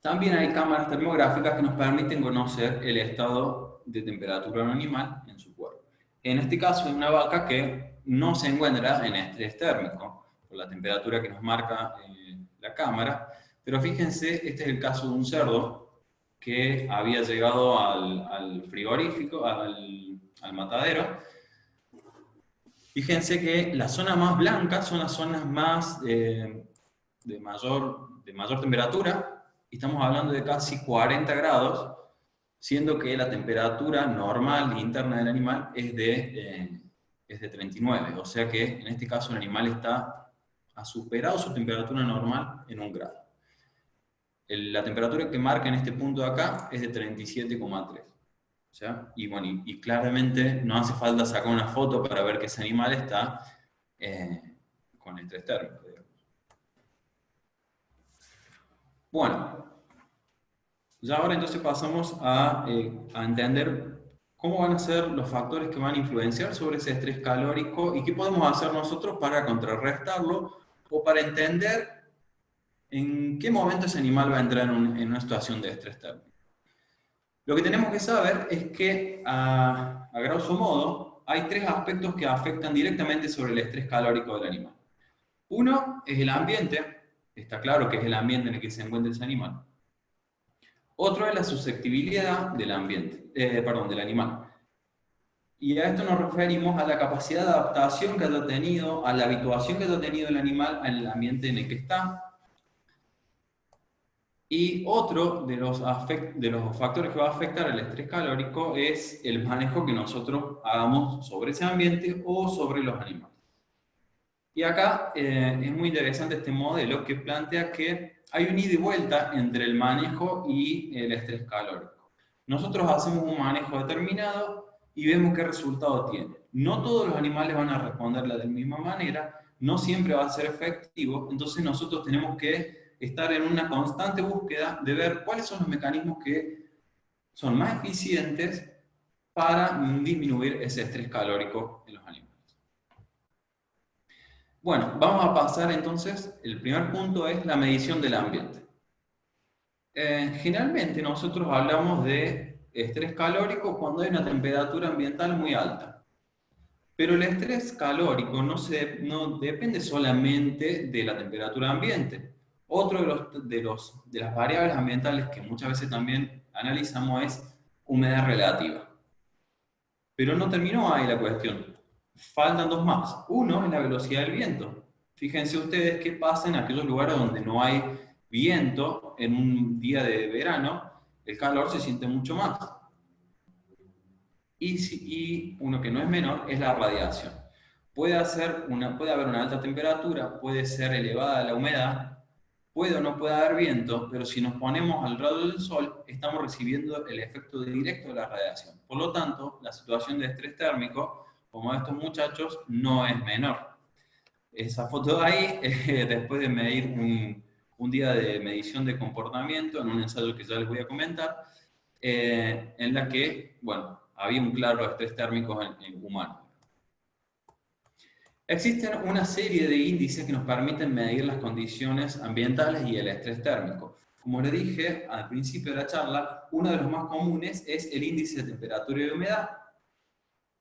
también hay cámaras termográficas que nos permiten conocer el estado de temperatura de un animal en su cuerpo. En este caso, es una vaca que no se encuentra en estrés térmico, por la temperatura que nos marca la cámara, pero fíjense, este es el caso de un cerdo que había llegado al frigorífico, al matadero. Fíjense que las zonas más blancas son las zonas más de mayor temperatura, y estamos hablando de casi 40 grados, siendo que la temperatura normal interna del animal es de 39, o sea que en este caso el animal ha superado su temperatura normal en 1 grado. La temperatura que marca en este punto de acá es de 37,3. Y bueno, y claramente no hace falta sacar una foto para ver que ese animal está con estrés térmico, digamos. Bueno, ya ahora entonces pasamos a entender cómo van a ser los factores que van a influenciar sobre ese estrés calórico y qué podemos hacer nosotros para contrarrestarlo o para entender en qué momento ese animal va a entrar en una situación de estrés térmico. Lo que tenemos que saber es que, a grosso modo, hay 3 aspectos que afectan directamente sobre el estrés calórico del animal. Uno es el ambiente, está claro que es el ambiente en el que se encuentra ese animal. Otro es la susceptibilidad del del animal. Y a esto nos referimos a la capacidad de adaptación que haya tenido, a la habituación que haya tenido el animal en el ambiente en el que está. Y otro de los factores que va a afectar el estrés calórico es el manejo que nosotros hagamos sobre ese ambiente o sobre los animales. Y acá es muy interesante este modelo que plantea que hay un ida y vuelta entre el manejo y el estrés calórico. Nosotros hacemos un manejo determinado y vemos qué resultado tiene. No todos los animales van a responderle de la misma manera, no siempre va a ser efectivo, entonces nosotros tenemos que estar en una constante búsqueda de ver cuáles son los mecanismos que son más eficientes para disminuir ese estrés calórico en los animales. Bueno, vamos a pasar entonces, el primer punto es la medición del ambiente. Generalmente nosotros hablamos de estrés calórico cuando hay una temperatura ambiental muy alta. Pero el estrés calórico no depende solamente de la temperatura ambiente. Otro de las variables ambientales que muchas veces también analizamos es humedad relativa. Pero no terminó ahí la cuestión. Faltan 2 más. Uno es la velocidad del viento. Fíjense ustedes qué pasa en aquellos lugares donde no hay viento en un día de verano, el calor se siente mucho más. Y uno que no es menor es la radiación. Puede haber una alta temperatura, puede ser elevada la humedad, puede o no puede haber viento, pero si nos ponemos al rayo del sol, estamos recibiendo el efecto directo de la radiación. Por lo tanto, la situación de estrés térmico, como estos muchachos, no es menor. Esa foto de ahí, después de medir un día de medición de comportamiento, en un ensayo que ya les voy a comentar, en la que, bueno, había un claro estrés térmico en humano. Existen una serie de índices que nos permiten medir las condiciones ambientales y el estrés térmico. Como le dije al principio de la charla, uno de los más comunes es el índice de temperatura y humedad,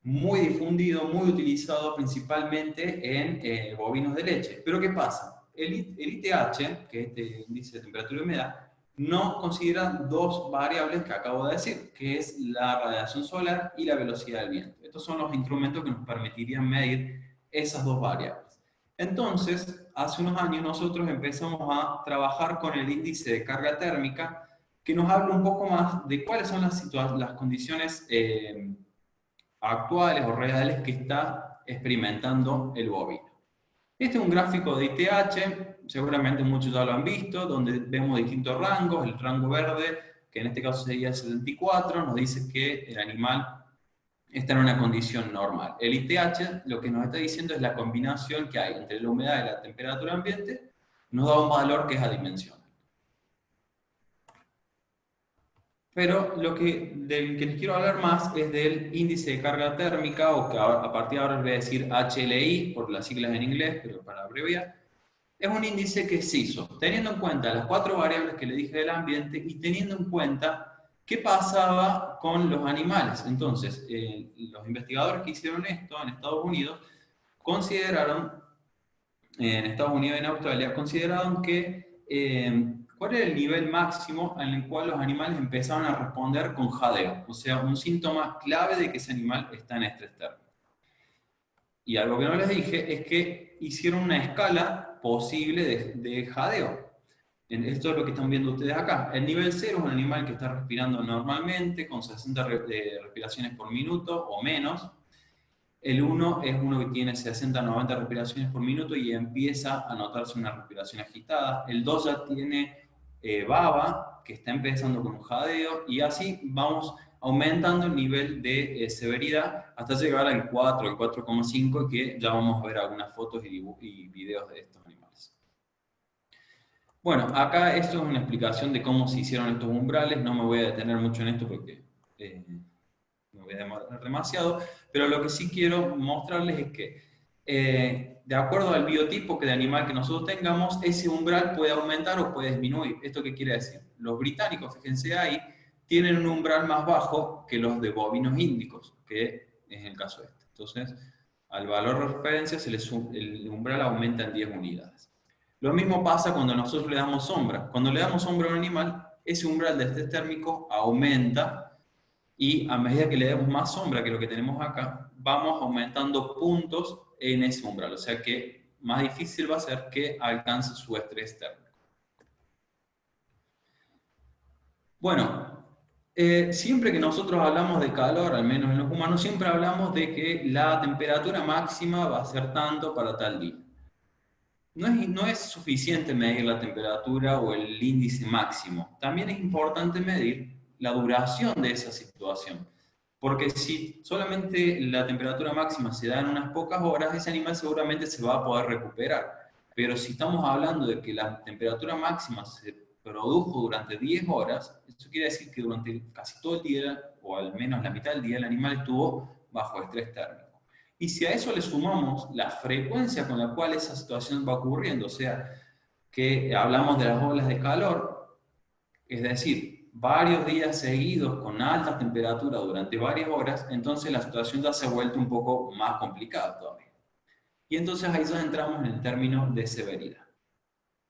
muy difundido, muy utilizado principalmente en bovinos de leche. Pero ¿qué pasa? El ITH, que es este índice de temperatura y humedad, no considera dos variables que acabo de decir, que es la radiación solar y la velocidad del viento. Estos son los instrumentos que nos permitirían medir esas dos variables. Entonces, hace unos años nosotros empezamos a trabajar con el índice de carga térmica, que nos habla un poco más de cuáles son las condiciones actuales o reales que está experimentando el bovino. Este es un gráfico de ITH, seguramente muchos ya lo han visto, donde vemos distintos rangos. El rango verde, que en este caso sería 74, nos dice que el animal está en una condición normal. El ITH lo que nos está diciendo es la combinación que hay entre la humedad y la temperatura ambiente, nos da un valor que es adimensional. Pero del que les quiero hablar más es del índice de carga térmica, o que a partir de ahora les voy a decir HLI, por las siglas en inglés, pero para abreviar. Es un índice que se hizo teniendo en cuenta las 4 variables que le dije del ambiente y teniendo en cuenta qué pasaba con los animales. Entonces, los investigadores que hicieron esto en Estados Unidos consideraron, en Estados Unidos y en Australia, consideraron que cuál era el nivel máximo en el cual los animales empezaban a responder con jadeo, o sea, un síntoma clave de que ese animal está en estrés térmico. Y algo que no les dije es que hicieron una escala posible de jadeo. Esto es lo que están viendo ustedes acá. El nivel 0 es un animal que está respirando normalmente, con 60 respiraciones por minuto o menos. El 1 es uno que tiene 60-90 respiraciones por minuto y empieza a notarse una respiración agitada. El 2 ya tiene baba, que está empezando con un jadeo, y así vamos aumentando el nivel de severidad hasta llegar al 4, el 4,5, que ya vamos a ver algunas fotos y videos de estos animales. Bueno, acá esto es una explicación de cómo se hicieron estos umbrales. No me voy a detener mucho en esto porque me voy a demorar demasiado, pero lo que sí quiero mostrarles es que de acuerdo al biotipo de animal que nosotros tengamos, ese umbral puede aumentar o puede disminuir. ¿Esto qué quiere decir? Los británicos, fíjense ahí, tienen un umbral más bajo que los de bovinos índicos, que es el caso este. Entonces, al valor de referencia el umbral aumenta en 10 unidades. Lo mismo pasa cuando nosotros le damos sombra. Cuando le damos sombra a un animal, ese umbral de estrés térmico aumenta, y a medida que le demos más sombra que lo que tenemos acá, vamos aumentando puntos en ese umbral. O sea que más difícil va a ser que alcance su estrés térmico. Bueno, siempre que nosotros hablamos de calor, al menos en los humanos, siempre hablamos de que la temperatura máxima va a ser tanto para tal día. No es suficiente medir la temperatura o el índice máximo. También es importante medir la duración de esa situación. Porque si solamente la temperatura máxima se da en unas pocas horas, ese animal seguramente se va a poder recuperar. Pero si estamos hablando de que la temperatura máxima se produjo durante 10 horas, eso quiere decir que durante casi todo el día, o al menos la mitad del día, el animal estuvo bajo estrés térmico. Y si a eso le sumamos la frecuencia con la cual esa situación va ocurriendo, o sea, que hablamos de las olas de calor, es decir, varios días seguidos con altas temperaturas durante varias horas, entonces la situación ya se ha vuelto un poco más complicada todavía. Y entonces ahí ya entramos en el término de severidad.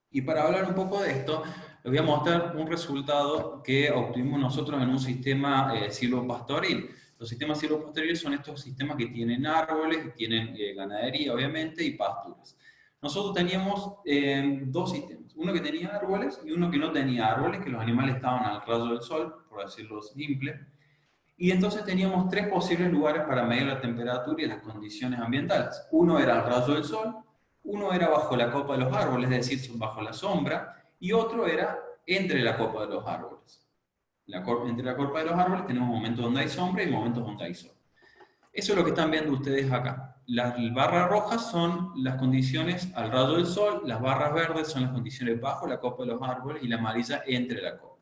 Y para hablar un poco de esto, les voy a mostrar un resultado que obtuvimos nosotros en un sistema silvopastoril. Los sistemas silvopastoriles son estos sistemas que tienen árboles, que tienen ganadería, obviamente, y pasturas. Nosotros teníamos dos sistemas, uno que tenía árboles y uno que no tenía árboles, que los animales estaban al rayo del sol, por decirlo simple. Y entonces teníamos 3 posibles lugares para medir la temperatura y las condiciones ambientales. Uno era al rayo del sol, uno era bajo la copa de los árboles, es decir, bajo la sombra, y otro era entre la copa de los árboles. Entre la copa de los árboles tenemos momentos donde hay sombra y momentos donde hay sol. Eso es lo que están viendo ustedes acá. Las barras rojas son las condiciones al rayo del sol, las barras verdes son las condiciones bajo la copa de los árboles y la amarilla entre la copa.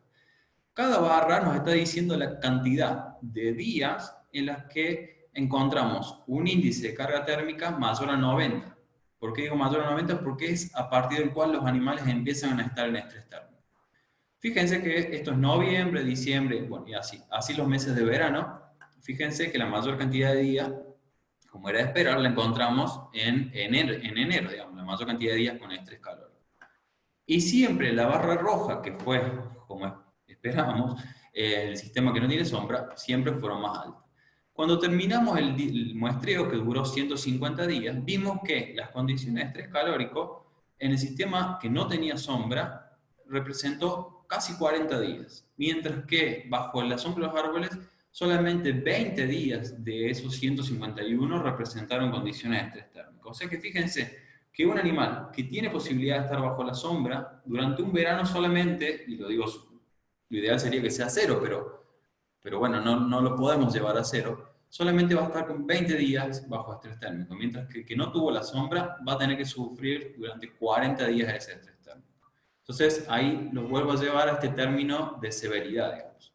Cada barra nos está diciendo la cantidad de días en las que encontramos un índice de carga térmica mayor a 90. ¿Por qué digo mayor a 90? Porque es a partir del cual los animales empiezan a estar en estrés térmico. Fíjense que esto es noviembre, diciembre, bueno, y así los meses de verano. Fíjense que la mayor cantidad de días, como era de esperar, la encontramos en enero, digamos, la mayor cantidad de días con estrés calórico. Y siempre la barra roja, que fue, como esperábamos, el sistema que no tiene sombra, siempre fueron más altas. Cuando terminamos el muestreo, que duró 150 días, vimos que las condiciones de estrés calórico en el sistema que no tenía sombra representó casi 40 días, mientras que bajo la sombra de los árboles solamente 20 días de esos 151 representaron condiciones de estrés térmico. O sea que fíjense que un animal que tiene posibilidad de estar bajo la sombra, durante un verano solamente, y lo digo, lo ideal sería que sea cero, pero bueno, no lo podemos llevar a cero, solamente va a estar con 20 días bajo estrés térmico, mientras que el que no tuvo la sombra va a tener que sufrir durante 40 días ese estrés térmico. Entonces ahí los vuelvo a llevar a este término de severidad, digamos.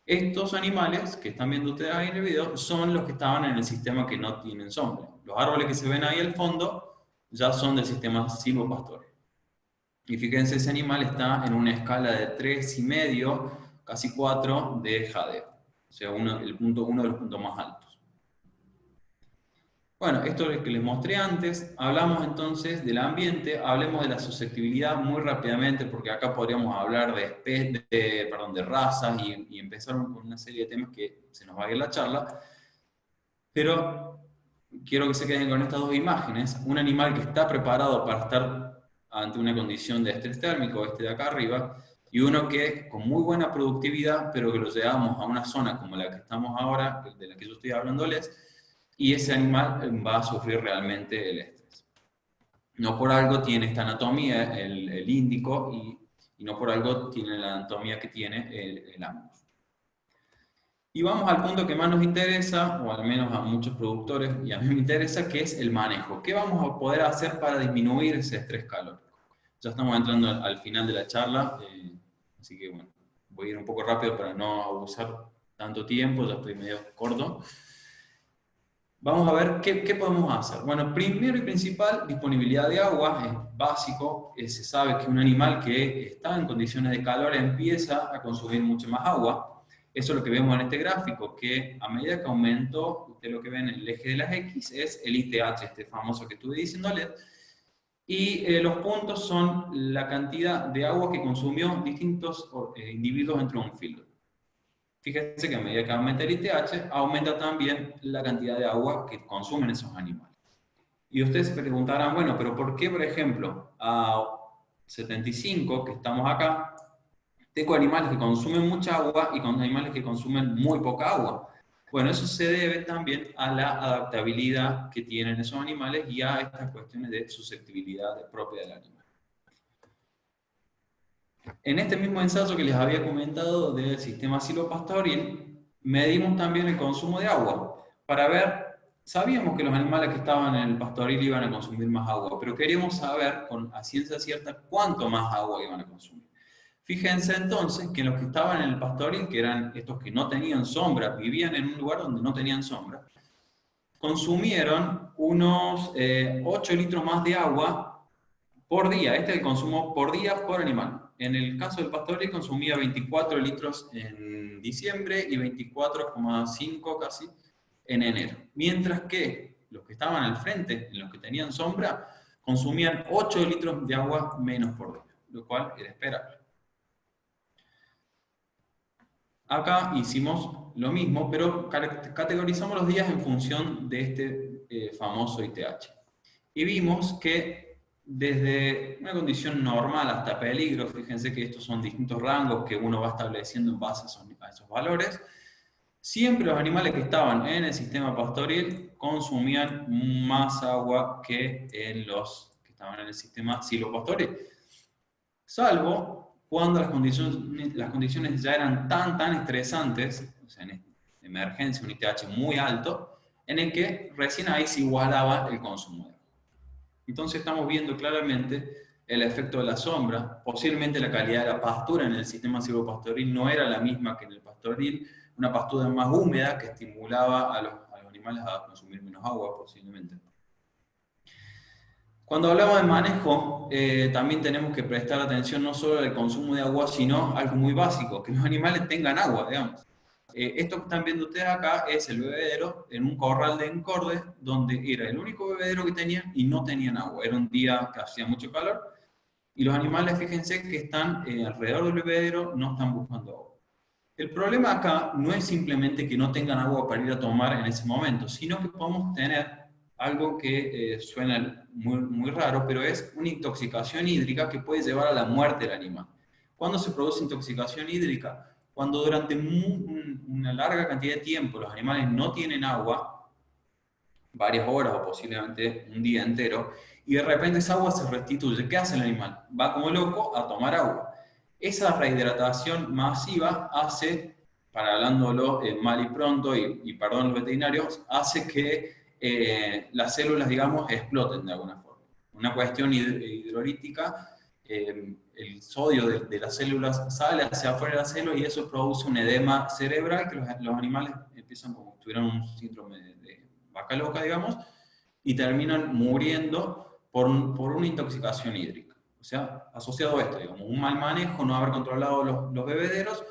Estos animales que están viendo ustedes ahí en el video son los que estaban en el sistema que no tienen sombra. Los árboles que se ven ahí al fondo ya son del sistema silvopastoril. Y fíjense, ese animal está en una escala de 3,5, casi 4 de jadeo. O sea, uno de los puntos más altos. Bueno, esto es lo que les mostré antes. Hablamos entonces del ambiente, hablemos de la susceptibilidad muy rápidamente, porque acá podríamos hablar de razas y empezar con una serie de temas que se nos va a ir la charla. Pero quiero que se queden con estas dos imágenes. Un animal que está preparado para estar ante una condición de estrés térmico, este de acá arriba, y uno que con muy buena productividad, pero que lo llevamos a una zona como la que estamos ahora, de la que yo estoy hablándoles, y ese animal va a sufrir realmente el estrés. No por algo tiene esta anatomía, el índico, y no por algo tiene la anatomía que tiene el angus. Y vamos al punto que más nos interesa, o al menos a muchos productores, y a mí me interesa, que es el manejo. ¿Qué vamos a poder hacer para disminuir ese estrés calórico? Ya estamos entrando al final de la charla, así que bueno, voy a ir un poco rápido para no abusar tanto tiempo, ya estoy medio corto. Vamos a ver qué podemos hacer. Bueno, primero y principal, disponibilidad de agua es básico. Se sabe que un animal que está en condiciones de calor empieza a consumir mucho más agua. Eso es lo que vemos en este gráfico, que a medida que aumentó, usted lo que ve en el eje de las X es el ITH, este famoso que estuve diciéndole, y los puntos son la cantidad de agua que consumió distintos individuos dentro de un filtro. Fíjense que a medida que aumenta el ITH, aumenta también la cantidad de agua que consumen esos animales. Y ustedes se preguntarán, bueno, pero ¿por qué, por ejemplo, a 75, que estamos acá, tengo animales que consumen mucha agua y con animales que consumen muy poca agua? Bueno, eso se debe también a la adaptabilidad que tienen esos animales y a estas cuestiones de susceptibilidad propia del animal. En este mismo ensayo que les había comentado del sistema silvopastoril, medimos también el consumo de agua para ver, sabíamos que los animales que estaban en el pastoril iban a consumir más agua, pero queríamos saber a ciencia cierta cuánto más agua iban a consumir. Fíjense entonces que los que estaban en el pastoril, que eran estos que no tenían sombra, vivían en un lugar donde no tenían sombra, consumieron unos 8 litros más de agua por día. Este es el consumo por día por animal. En el caso del pastoril consumía 24 litros en diciembre y 24,5 casi en enero. Mientras que los que estaban al frente, los que tenían sombra, consumían 8 litros de agua menos por día, lo cual era esperable. Acá hicimos lo mismo, pero categorizamos los días en función de este famoso ITH. Y vimos que desde una condición normal hasta peligro, fíjense que estos son distintos rangos que uno va estableciendo en base a esos valores, siempre los animales que estaban en el sistema pastoril consumían más agua que en los que estaban en el sistema silvopastoril. Salvo cuando las condiciones ya eran tan estresantes, o sea, en emergencia, un ITH muy alto, en el que recién ahí se igualaba el consumo de agua. Entonces estamos viendo claramente el efecto de la sombra. Posiblemente la calidad de la pastura en el sistema silvopastoril no era la misma que en el pastoril, una pastura más húmeda que estimulaba a los animales a consumir menos agua posiblemente. Cuando hablamos de manejo, también tenemos que prestar atención no solo al consumo de agua, sino algo muy básico, que los animales tengan agua, digamos. Esto que están viendo ustedes acá es el bebedero en un corral de encordes, donde era el único bebedero que tenían y no tenían agua. Era un día que hacía mucho calor, y los animales, fíjense que están alrededor del bebedero, no están buscando agua. El problema acá no es simplemente que no tengan agua para ir a tomar en ese momento, sino que podemos tener algo que suena muy raro, pero es una intoxicación hídrica que puede llevar a la muerte del animal. ¿Cuándo se produce intoxicación hídrica? Cuando durante una larga cantidad de tiempo los animales no tienen agua, varias horas o posiblemente un día entero, y de repente esa agua se restituye. ¿Qué hace el animal? Va como loco a tomar agua. Esa rehidratación masiva hace, para hablándolo mal y pronto, y perdón los veterinarios, hace que las células, digamos, exploten de alguna forma. Una cuestión hidrolítica, el sodio de las células sale hacia afuera de la célula y eso produce un edema cerebral que los animales empiezan como si tuvieran un síndrome de vaca loca, digamos, y terminan muriendo por una intoxicación hídrica. O sea, asociado a esto, digamos, un mal manejo, no haber controlado los bebederos,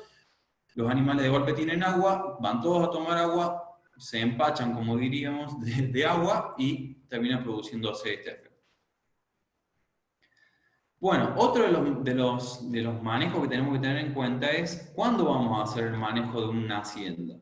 los animales de golpe tienen agua, van todos a tomar agua, se empachan, como diríamos, de agua y terminan produciéndose este efecto. Bueno, otro de los manejos que tenemos que tener en cuenta es cuándo vamos a hacer el manejo de una hacienda.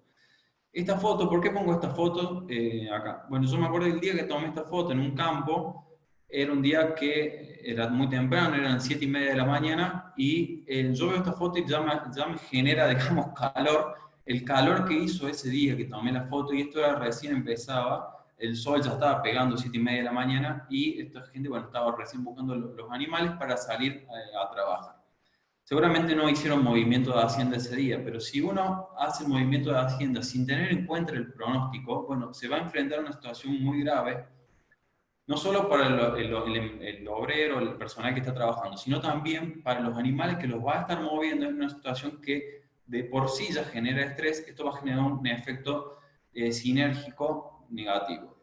Esta foto, ¿por qué pongo esta foto acá? Bueno, yo me acuerdo del día que tomé esta foto en un campo. Era un día que era muy temprano, eran 7:30 de la mañana, y yo veo esta foto y ya me genera, digamos, calor. El calor que hizo ese día que tomé la foto, y esto era recién empezaba, el sol ya estaba pegando 7:30 de la mañana, y esta gente, bueno, estaba recién buscando los animales para salir a trabajar. Seguramente no hicieron movimiento de hacienda ese día, pero si uno hace movimiento de hacienda sin tener en cuenta el pronóstico, bueno, se va a enfrentar a una situación muy grave, no solo para el obrero, el personal que está trabajando, sino también para los animales que los va a estar moviendo en una situación que de por sí ya genera estrés. Esto va a generar un efecto sinérgico negativo.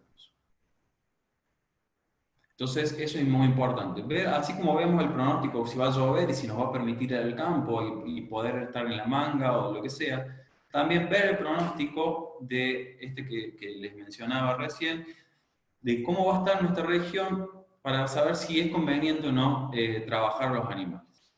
Entonces, eso es muy importante. Ver, así como vemos el pronóstico, si va a llover y si nos va a permitir ir al campo y poder estar en la manga o lo que sea, también ver el pronóstico de este que les mencionaba recién, de cómo va a estar nuestra región para saber si es conveniente o no trabajar los animales.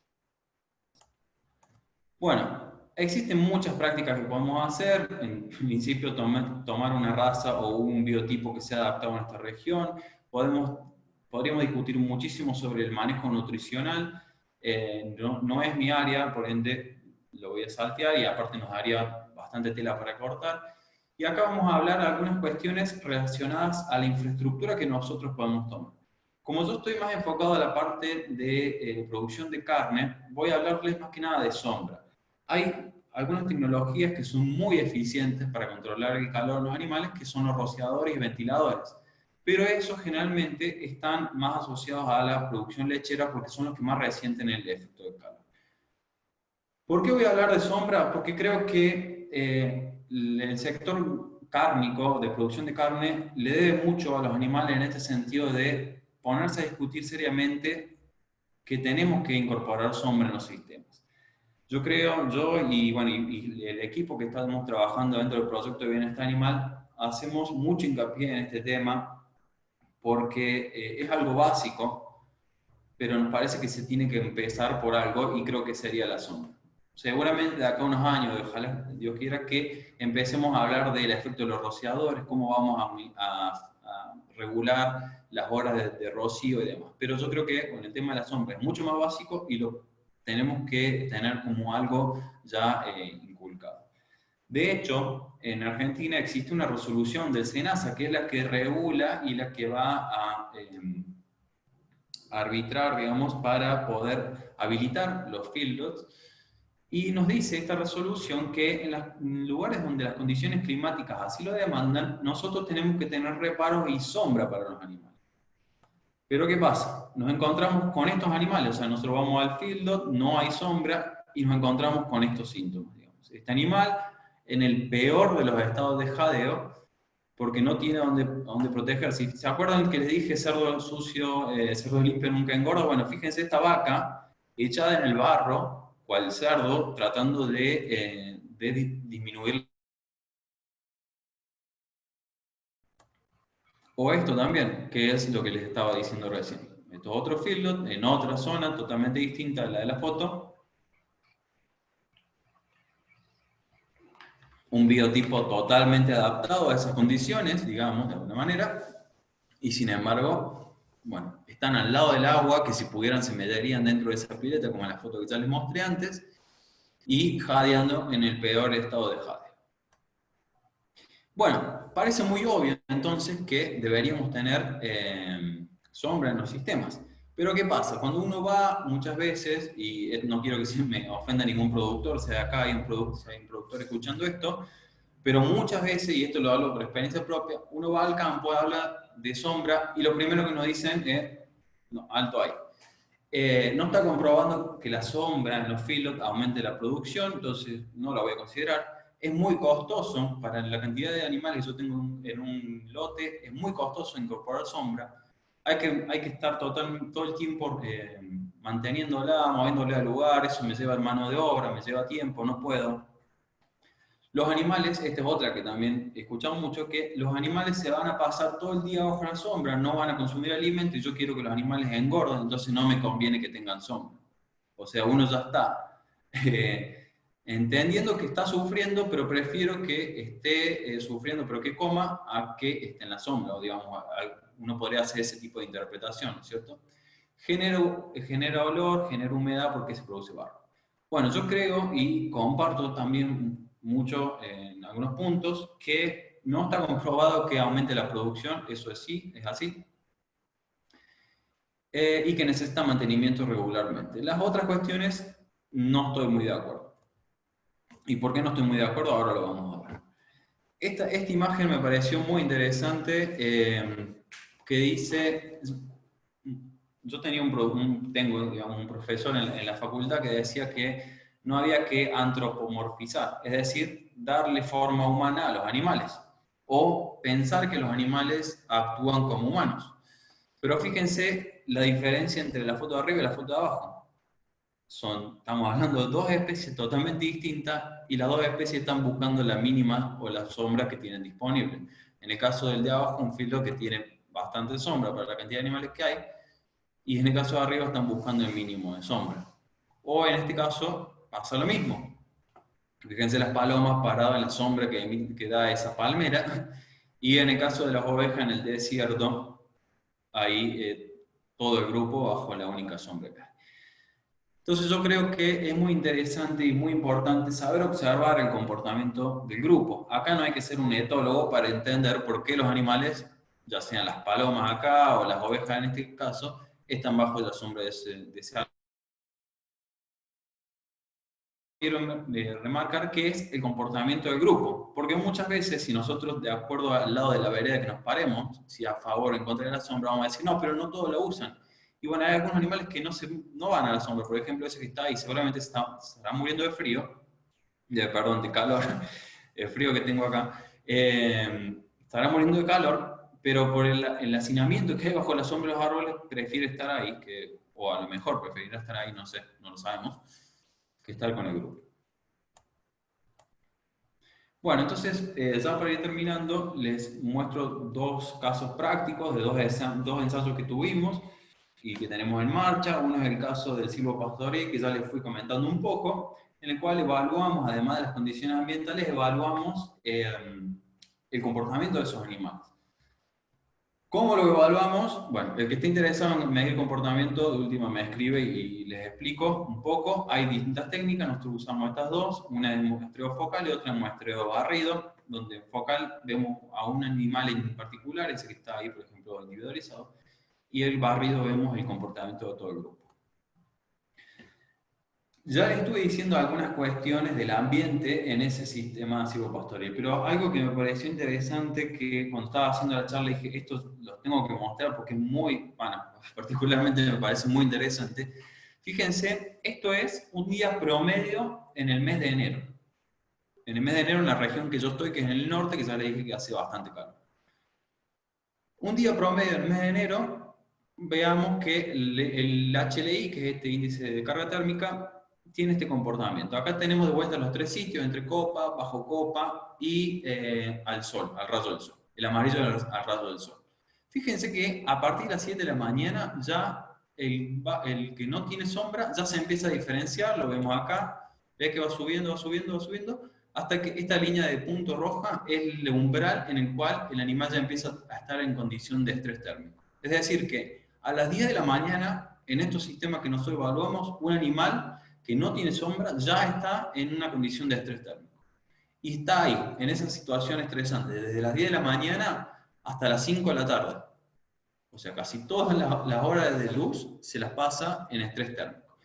Bueno, existen muchas prácticas que podemos hacer. En principio, tomar una raza o un biotipo que sea adaptado a nuestra región. Podríamos discutir muchísimo sobre el manejo nutricional. No es mi área, por ende lo voy a saltear y aparte nos daría bastante tela para cortar. Y acá vamos a hablar de algunas cuestiones relacionadas a la infraestructura que nosotros podemos tomar. Como yo estoy más enfocado a la parte de producción de carne, voy a hablarles más que nada de sombra. Hay algunas tecnologías que son muy eficientes para controlar el calor de los animales, que son los rociadores y ventiladores. Pero esos generalmente están más asociados a la producción lechera porque son los que más resienten el efecto del calor. ¿Por qué voy a hablar de sombra? Porque creo que el sector cárnico, de producción de carne, le debe mucho a los animales en este sentido de ponerse a discutir seriamente que tenemos que incorporar sombra en los sistemas. Yo creo, y el equipo que estamos trabajando dentro del proyecto de bienestar animal, hacemos mucho hincapié en este tema porque es algo básico, pero nos parece que se tiene que empezar por algo y creo que sería la sombra. Seguramente de acá a unos años, ojalá Dios quiera, que empecemos a hablar del efecto de los rociadores, cómo vamos a regular las horas de rocío y demás. Pero yo creo que con el tema de la sombra es mucho más básico y lo tenemos que tener como algo ya inculcado. De hecho, en Argentina existe una resolución del SENASA, que es la que regula y la que va a arbitrar, digamos, para poder habilitar los feedlots. Y nos dice esta resolución que en los lugares donde las condiciones climáticas así lo demandan, nosotros tenemos que tener reparos y sombra para los animales. Pero ¿qué pasa? Nos encontramos con estos animales, o sea, nosotros vamos al feedlot, no hay sombra y nos encontramos con estos síntomas, digamos. Este animal, en el peor de los estados de jadeo, porque no tiene a dónde proteger. Si se acuerdan que les dije cerdo sucio, cerdo limpio nunca engorda, bueno, fíjense esta vaca echada en el barro, cual cerdo, tratando de disminuir. O esto también, que es lo que les estaba diciendo recién. Esto es otro feedlot, en otra zona totalmente distinta a la de la foto. Un biotipo totalmente adaptado a esas condiciones, digamos, de alguna manera. Y sin embargo, bueno, están al lado del agua, que si pudieran se meterían dentro de esa pileta, como en la foto que ya les mostré antes, y jadeando en el peor estado de jadeo. Bueno, parece muy obvio entonces que deberíamos tener sombra en los sistemas. Pero ¿qué pasa? Cuando uno va muchas veces, y no quiero que se me ofenda ningún productor, si acá hay un productor escuchando esto, pero muchas veces, y esto lo hablo por experiencia propia, uno va al campo, habla de sombra, y lo primero que nos dicen es, no, alto ahí. No está comprobando que la sombra en los feedlots aumente la producción, entonces no la voy a considerar. Es muy costoso, para la cantidad de animales que yo tengo en un lote, es muy costoso incorporar sombra. Hay que estar todo el tiempo manteniéndola, moviéndola al lugar, eso me lleva mano de obra, me lleva tiempo, no puedo. Los animales, esta es otra que también escuchamos mucho, que los animales se van a pasar todo el día bajo la sombra, no van a consumir alimento y yo quiero que los animales engorden, entonces no me conviene que tengan sombra. O sea, uno ya está entendiendo que está sufriendo, pero prefiero que esté sufriendo, pero que coma, a que esté en la sombra, o digamos, uno podría hacer ese tipo de interpretación, ¿no es cierto? Genera olor, genera humedad porque se produce barro. Bueno, yo creo y comparto también mucho en algunos puntos que no está comprobado que aumente la producción, eso es sí, es así, y que necesita mantenimiento regularmente. Las otras cuestiones no estoy muy de acuerdo. ¿Y por qué no estoy muy de acuerdo? Ahora lo vamos a ver. Esta imagen me pareció muy interesante, que dice, yo tengo digamos, un profesor en la facultad que decía que no había que antropomorfizar, es decir, darle forma humana a los animales, o pensar que los animales actúan como humanos. Pero fíjense la diferencia entre la foto de arriba y la foto de abajo. Estamos hablando de dos especies totalmente distintas y las dos especies están buscando la mínima o las sombras que tienen disponibles. En el caso del de abajo, un filtro que tiene bastante sombra para la cantidad de animales que hay, y en el caso de arriba están buscando el mínimo de sombra. O en este caso pasa lo mismo. Fíjense las palomas paradas en la sombra que da esa palmera, y en el caso de las ovejas en el desierto, ahí todo el grupo bajo la única sombra que hay. Entonces yo creo que es muy interesante y muy importante saber observar el comportamiento del grupo. Acá no hay que ser un etólogo para entender por qué los animales, ya sean las palomas acá o las ovejas en este caso, están bajo la sombra de ese árbol. Quiero remarcar que es el comportamiento del grupo, porque muchas veces si nosotros de acuerdo al lado de la vereda que nos paremos, si a favor o en contra de la sombra, vamos a decir, no, pero no todos lo usan. Y bueno, hay algunos animales que no van a la sombra, por ejemplo, ese que está ahí seguramente se estará muriendo de frío, perdón, de calor, el frío que tengo acá, estará muriendo de calor, pero por el hacinamiento que hay bajo la sombra de los árboles, prefiere estar ahí, o a lo mejor preferirá estar ahí, no sé, no lo sabemos, que estar con el grupo. Bueno, entonces, ya para ir terminando, les muestro dos casos prácticos de dos ensayos que tuvimos y que tenemos en marcha. Uno es el caso del silvopastoreo, que ya les fui comentando un poco, en el cual evaluamos, además de las condiciones ambientales, evaluamos el comportamiento de esos animales. ¿Cómo lo evaluamos? Bueno, el que esté interesado en medir comportamiento, de última me escribe y les explico un poco. Hay distintas técnicas, nosotros usamos estas dos. Una es muestreo focal y otra es muestreo barrido, donde en focal vemos a un animal en particular, ese que está ahí, por ejemplo, individualizado, y el barrido vemos el comportamiento de todo el grupo. Ya les estuve diciendo algunas cuestiones del ambiente en ese sistema silvopastoril, pero algo que me pareció interesante, que cuando estaba haciendo la charla dije, esto lo tengo que mostrar porque es muy, bueno, particularmente me parece muy interesante. Fíjense, esto es un día promedio en el mes de enero. En el mes de enero en la región que yo estoy, que es en el norte, que ya les dije que hace bastante calor. Un día promedio en el mes de enero, veamos que el HLI, que es este índice de carga térmica, tiene este comportamiento. Acá tenemos de vuelta los tres sitios, entre copa, bajo copa y al sol, al rayo del sol. El amarillo al rayo del sol. Fíjense que a partir de las 7 de la mañana ya el que no tiene sombra ya se empieza a diferenciar, lo vemos acá, ve que va subiendo, va subiendo, va subiendo, hasta que esta línea de punto roja es el umbral en el cual el animal ya empieza a estar en condición de estrés térmico. Es decir que a las 10 de la mañana, en estos sistemas que nosotros evaluamos, un animal que no tiene sombra ya está en una condición de estrés térmico. Y está ahí, en esa situación estresante, desde las 10 de la mañana hasta las 5 de la tarde. O sea, casi todas las horas de luz se las pasa en estrés térmico.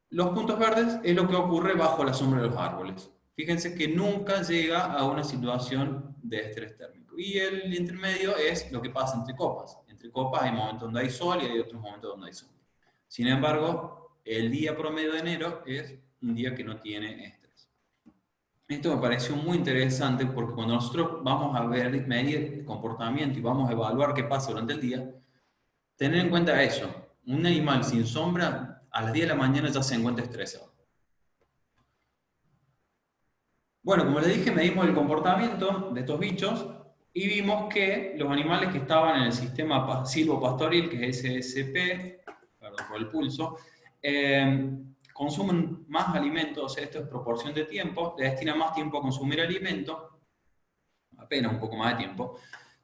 Los puntos verdes es lo que ocurre bajo la sombra de los árboles. Fíjense que nunca llega a una situación de estrés térmico. Y el intermedio es lo que pasa entre copas. Entre copas hay momentos donde hay sol y hay otros momentos donde hay sombra. Sin embargo, el día promedio de enero es un día que no tiene estrés. Esto me pareció muy interesante porque cuando nosotros vamos a medir el comportamiento y vamos a evaluar qué pasa durante el día, tener en cuenta eso. Un animal sin sombra a las 10 de la mañana ya se encuentra estresado. Bueno, como les dije, medimos el comportamiento de estos bichos y vimos que los animales que estaban en el sistema silvopastoril, que es SSP, perdón por el pulso, consumen más alimentos, o sea, esto es proporción de tiempo, le destinan más tiempo a consumir alimento, apenas un poco más de tiempo,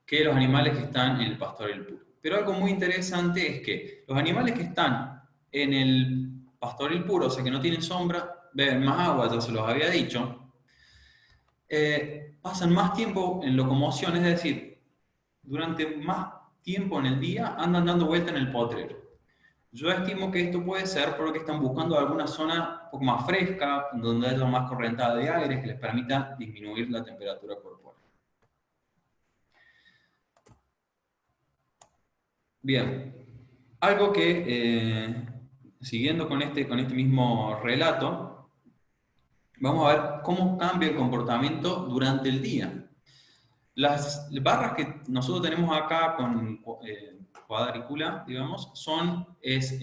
que los animales que están en el pastoril puro. Pero algo muy interesante es que los animales que están en el pastoril puro, o sea, que no tienen sombra, beben más agua, ya se los había dicho, pasan más tiempo en locomoción, es decir, durante más tiempo en el día andan dando vuelta en el potrero. Yo estimo que esto puede ser porque están buscando alguna zona un poco más fresca, donde haya más corrientada de aire que les permita disminuir la temperatura corporal. Bien, algo que, siguiendo con este mismo relato, vamos a ver cómo cambia el comportamiento durante el día. Las barras que nosotros tenemos acá con cuadrícula, digamos, es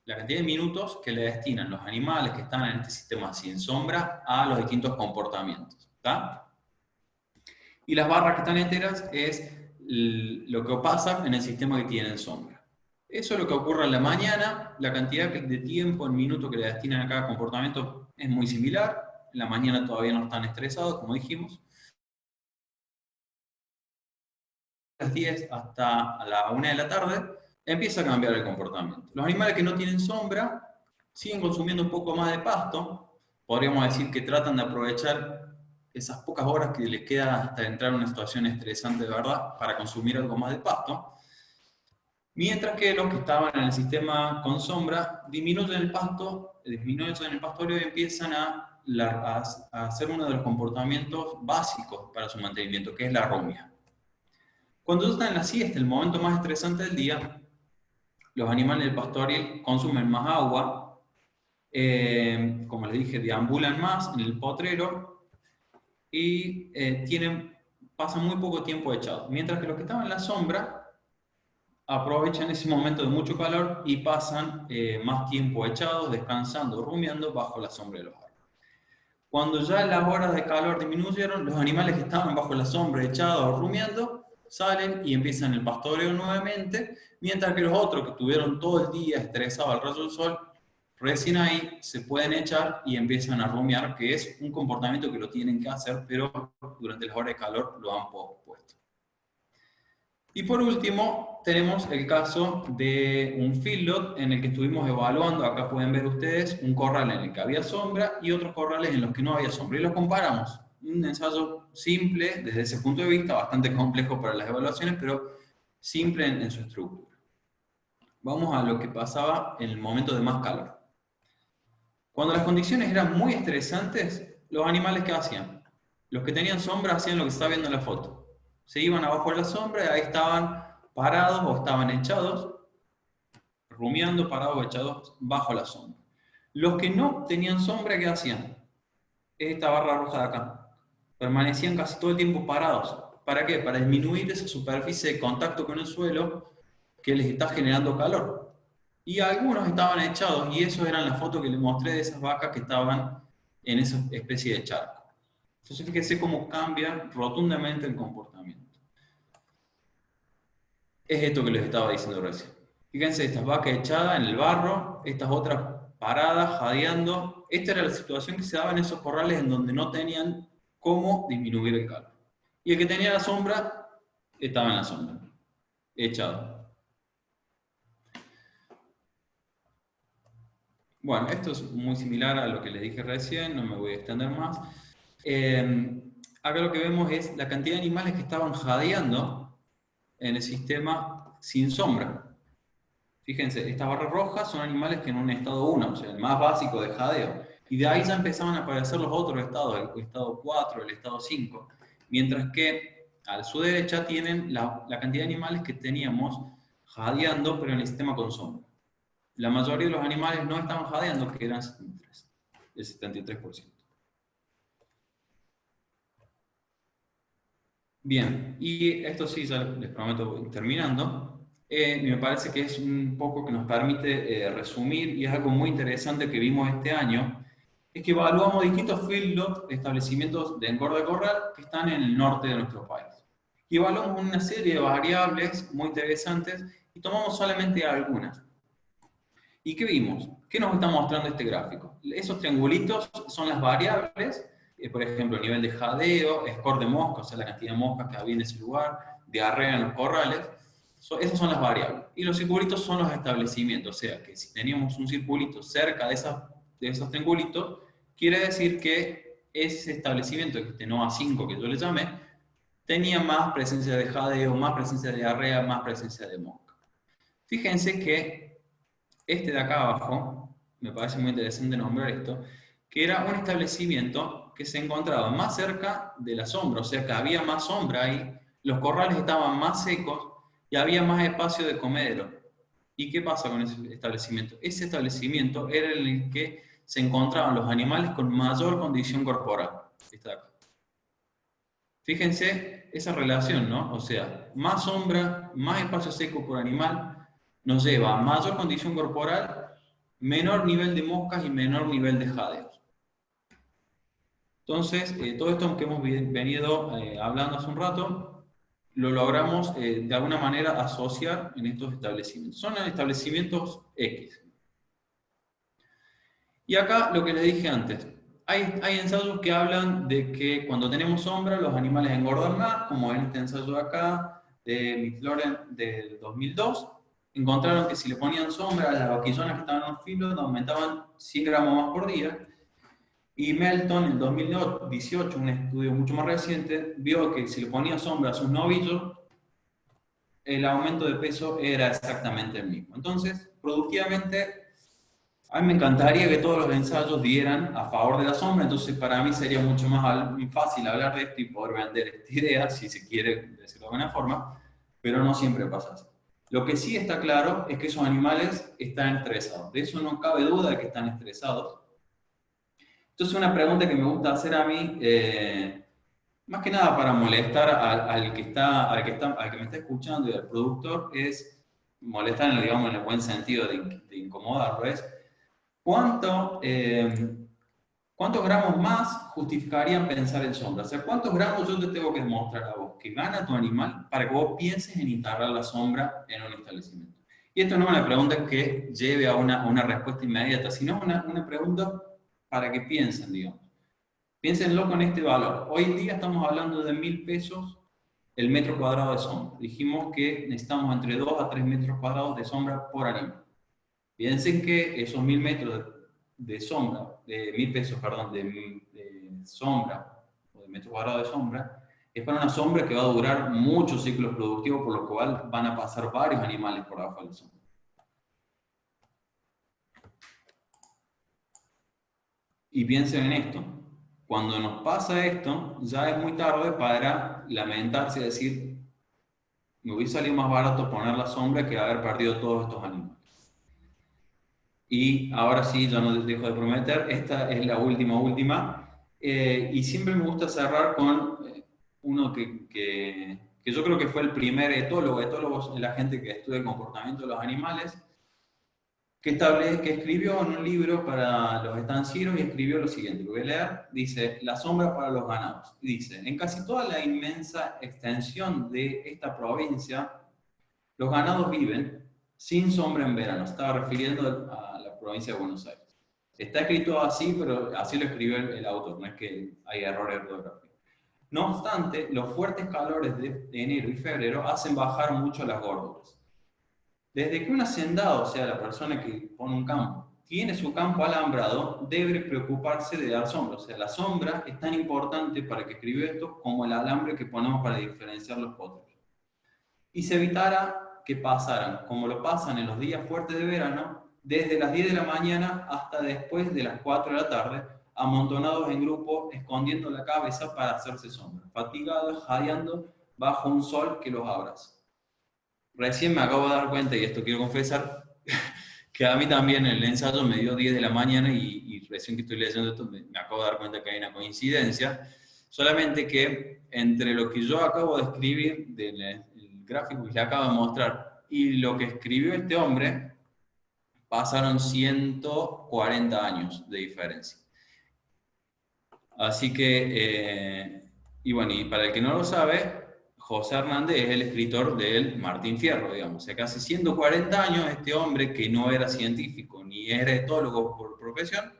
la cantidad de minutos que le destinan los animales que están en este sistema sin sombra a los distintos comportamientos. ¿Está? Y las barras que están enteras es lo que pasa en el sistema que tienen sombra. Eso es lo que ocurre en la mañana, la cantidad de tiempo en minutos que le destinan a cada comportamiento es muy similar, en la mañana todavía no están estresados, como dijimos. Las 10 hasta la 1 de la tarde, empieza a cambiar el comportamiento. Los animales que no tienen sombra siguen consumiendo un poco más de pasto, podríamos decir que tratan de aprovechar esas pocas horas que les queda hasta entrar en una situación estresante de verdad para consumir algo más de pasto, mientras que los que estaban en el sistema con sombra disminuyen el pastorio y empiezan a hacer uno de los comportamientos básicos para su mantenimiento, que es la rumia. Cuando están en la siesta, el momento más estresante del día, los animales del pastoril consumen más agua, como les dije, deambulan más en el potrero y pasan muy poco tiempo echados. Mientras que los que estaban en la sombra aprovechan ese momento de mucho calor y pasan más tiempo echados, descansando, rumiando bajo la sombra de los árboles. Cuando ya las horas de calor disminuyeron, los animales que estaban bajo la sombra echados, rumiando, salen y empiezan el pastoreo nuevamente, mientras que los otros que estuvieron todo el día estresados al rayo del sol, recién ahí se pueden echar y empiezan a rumiar, que es un comportamiento que lo tienen que hacer, pero durante las horas de calor lo han pospuesto. Y por último, tenemos el caso de un feedlot en el que estuvimos evaluando, acá pueden ver ustedes, un corral en el que había sombra y otros corrales en los que no había sombra. Y los comparamos. Un ensayo simple desde ese punto de vista, bastante complejo para las evaluaciones, pero simple en su estructura. Vamos a lo que pasaba en el momento de más calor. Cuando las condiciones eran muy estresantes, los animales ¿qué hacían? Los que tenían sombra hacían lo que se está viendo en la foto. Se iban abajo de la sombra y ahí estaban parados o estaban echados, rumiando, parados o echados bajo la sombra. Los que no tenían sombra, ¿qué hacían? Esta barra roja de acá. Permanecían casi todo el tiempo parados. ¿Para qué? Para disminuir esa superficie de contacto con el suelo que les está generando calor. Y algunos estaban echados, y eso eran las fotos que les mostré de esas vacas que estaban en esa especie de charco. Entonces fíjense cómo cambia rotundamente el comportamiento. Es esto que les estaba diciendo recién. Fíjense, estas vacas echadas en el barro, estas otras paradas, jadeando. Esta era la situación que se daba en esos corrales en donde no tenían cómo disminuir el calor. Y el que tenía la sombra, estaba en la sombra, echado. Bueno, esto es muy similar a lo que les dije recién, no me voy a extender más. Acá lo que vemos es la cantidad de animales que estaban jadeando en el sistema sin sombra. Fíjense, estas barras rojas son animales que en un estado 1, o sea, el más básico de jadeo. Y de ahí ya empezaban a aparecer los otros estados, el estado 4, el estado 5. Mientras que a su derecha tienen la cantidad de animales que teníamos jadeando, pero en el sistema con sombra. La mayoría de los animales no estaban jadeando, que eran 73, el 73%. Bien, y esto sí, ya les prometo ir terminando. Me parece que es un poco que nos permite resumir, y es algo muy interesante que vimos este año, es que evaluamos distintos feedlots, establecimientos de engorde corral que están en el norte de nuestro país. Y evaluamos una serie de variables muy interesantes y tomamos solamente algunas. ¿Y qué vimos? ¿Qué nos está mostrando este gráfico? Esos triangulitos son las variables, por ejemplo, nivel de jadeo, score de moscas, o sea, la cantidad de moscas que había en ese lugar, diarrea en los corrales. Esas son las variables. Y los circulitos son los establecimientos, o sea, que si teníamos un circulito cerca de esos triangulitos, quiere decir que ese establecimiento, este NOA 5 que yo le llamé, tenía más presencia de jadeo, más presencia de diarrea, más presencia de mosca. Fíjense que este de acá abajo, me parece muy interesante nombrar esto, que era un establecimiento que se encontraba más cerca de la sombra, o sea que había más sombra ahí, los corrales estaban más secos y había más espacio de comedero. ¿Y qué pasa con ese establecimiento? Ese establecimiento era en el que se encontraban los animales con mayor condición corporal. Está acá. Fíjense esa relación, ¿no? O sea, más sombra, más espacio seco por animal, nos lleva a mayor condición corporal, menor nivel de moscas y menor nivel de jadeos. Entonces, todo esto que hemos venido hablando hace un rato, lo logramos de alguna manera asociar en estos establecimientos. Son establecimientos X. Y acá lo que les dije antes, hay ensayos que hablan de que cuando tenemos sombra los animales engordan más, como en este ensayo de acá, de Mitloren del 2002, encontraron que si le ponían sombra a las vaquillonas que estaban en los filos, aumentaban 100 gramos más por día. Y Melton en 2018, un estudio mucho más reciente, vio que si le ponía sombra a sus novillos, el aumento de peso era exactamente el mismo. Entonces, productivamente, a mí me encantaría que todos los ensayos dieran a favor de la sombra, entonces para mí sería mucho más fácil hablar de esto y poder vender esta idea, si se quiere decirlo de alguna forma, pero no siempre pasa así. Lo que sí está claro es que esos animales están estresados. De eso no cabe duda de que están estresados. Entonces una pregunta que me gusta hacer a mí, más que nada para molestar al que me está escuchando y al productor, es molestar, digamos, en el buen sentido de incomodarlo, es ¿cuántos gramos más justificarían pensar en sombra? O sea, ¿cuántos gramos yo te tengo que demostrar a vos que gana tu animal para que vos pienses en instalar la sombra en un establecimiento? Y esto no es una pregunta que lleve a una respuesta inmediata, sino una pregunta para que piensen, digamos. Piénsenlo con este valor. Hoy en día estamos hablando de 1.000 pesos el metro cuadrado de sombra. Dijimos que necesitamos entre 2 a 3 metros cuadrados de sombra por animal. Piensen que esos 1.000 metros de sombra, de 1.000 pesos, perdón, de sombra, o de metro cuadrado de sombra, es para una sombra que va a durar muchos ciclos productivos, por lo cual van a pasar varios animales por abajo de la sombra. Y piensen en esto, cuando nos pasa esto, ya es muy tarde para lamentarse y decir, me hubiese salido más barato poner la sombra que haber perdido todos estos animales. Y ahora sí, ya no dejo de prometer, esta es la última. Y siempre me gusta cerrar con uno que yo creo que fue el primer etólogo. Etólogo es la gente que estudia el comportamiento de los animales, que escribió en un libro para los estancieros y escribió lo siguiente, lo voy a leer, dice: la sombra para los ganados. Y dice: en casi toda la inmensa extensión de esta provincia, los ganados viven sin sombra en verano. Se estaba refiriendo a la provincia de Buenos Aires. Está escrito así, pero así lo escribió el autor, no es que hay error de ortografía. No obstante, los fuertes calores de enero y febrero hacen bajar mucho las górgolas. Desde que un hacendado, o sea, la persona que pone un campo, tiene su campo alambrado, debe preocuparse de dar sombra. O sea, la sombra es tan importante para que escriba esto como el alambre que ponemos para diferenciar los potros. Y se evitará que pasaran, como lo pasan en los días fuertes de verano, desde las 10 de la mañana hasta después de las 4 de la tarde, amontonados en grupo, escondiendo la cabeza para hacerse sombra, fatigados, jadeando bajo un sol que los abraza. Recién me acabo de dar cuenta, y esto quiero confesar, que a mí también el ensayo me dio 10 de la mañana y recién que estoy leyendo esto me acabo de dar cuenta que hay una coincidencia, solamente que entre lo que yo acabo de escribir, del gráfico que le acabo de mostrar, y lo que escribió este hombre, pasaron 140 años de diferencia. Así que, y bueno, y para el que no lo sabe, José Hernández es el escritor del Martín Fierro, digamos. O sea que hace 140 años este hombre, que no era científico ni era etólogo por profesión,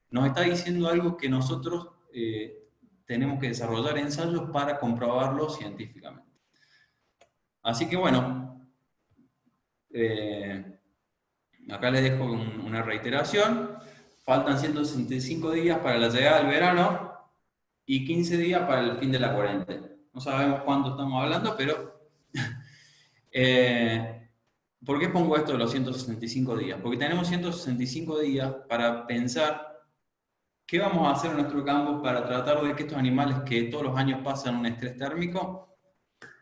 nos está diciendo algo que nosotros tenemos que desarrollar ensayos para comprobarlo científicamente. Así que bueno, acá les dejo una reiteración. Faltan 165 días para la llegada del verano y 15 días para el fin de la cuarentena. No sabemos cuánto estamos hablando, pero... ¿por qué pongo esto de los 165 días? Porque tenemos 165 días para pensar qué vamos a hacer en nuestro campo para tratar de que estos animales que todos los años pasan un estrés térmico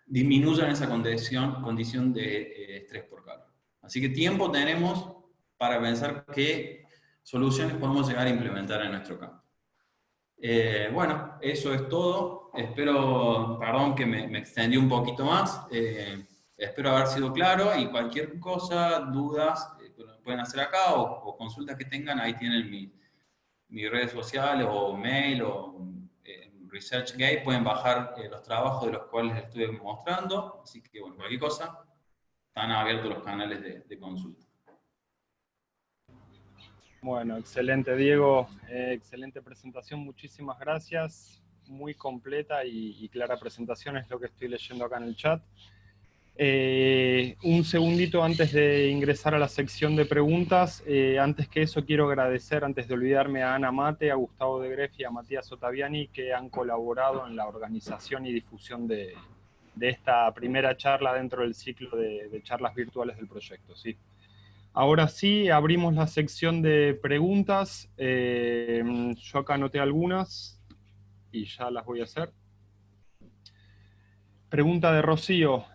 disminuyan esa condición de estrés por calor. Así que tiempo tenemos para pensar qué soluciones podemos llegar a implementar en nuestro campo. Bueno, eso es todo. Espero, perdón que me extendí un poquito más. Espero haber sido claro y cualquier cosa, dudas, lo pueden hacer acá o consultas que tengan, ahí tienen mis redes sociales o mail o ResearchGate, pueden bajar los trabajos de los cuales les estuve mostrando. Así que, bueno, cualquier cosa, están abiertos los canales de consulta. Bueno, excelente, Diego. Excelente presentación, muchísimas gracias. Muy completa y clara presentación, es lo que estoy leyendo acá en el chat. Un segundito antes de ingresar a la sección de preguntas. Antes que eso, quiero agradecer, antes de olvidarme, a Ana Mate, a Gustavo de Gref y a Matías Ottaviani, que han colaborado en la organización y difusión de esta primera charla dentro del ciclo de charlas virtuales del proyecto. ¿Sí? Ahora sí, abrimos la sección de preguntas. Yo acá anoté algunas y ya las voy a hacer. Pregunta de Rocío.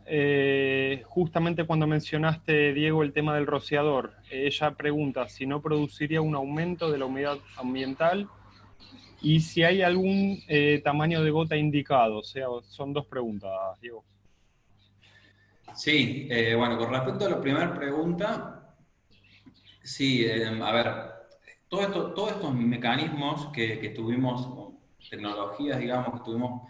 Justamente cuando mencionaste, Diego, el tema del rociador, ella pregunta si no produciría un aumento de la humedad ambiental y si hay algún tamaño de gota indicado. O sea, son dos preguntas, Diego. Sí, bueno, con respecto a la primera pregunta, sí, a ver, todos estos mecanismos que tuvimos, tecnologías, digamos, que estuvimos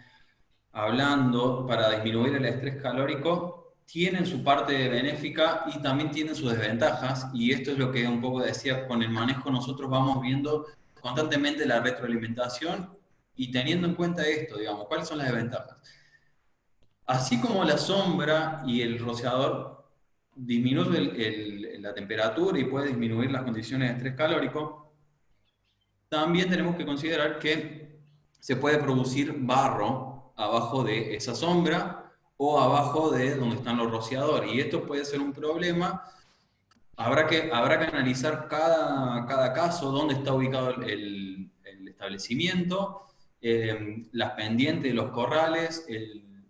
hablando para disminuir el estrés calórico, tienen su parte benéfica y también tienen sus desventajas, y esto es lo que un poco decía, con el manejo nosotros vamos viendo constantemente la retroalimentación y teniendo en cuenta esto, digamos, ¿cuáles son las desventajas? Así como la sombra y el rociador disminuye la temperatura y puede disminuir las condiciones de estrés calórico, también tenemos que considerar que se puede producir barro abajo de esa sombra o abajo de donde están los rociadores. Y esto puede ser un problema. Habrá que analizar cada caso, dónde está ubicado el establecimiento, las pendientes de los corrales,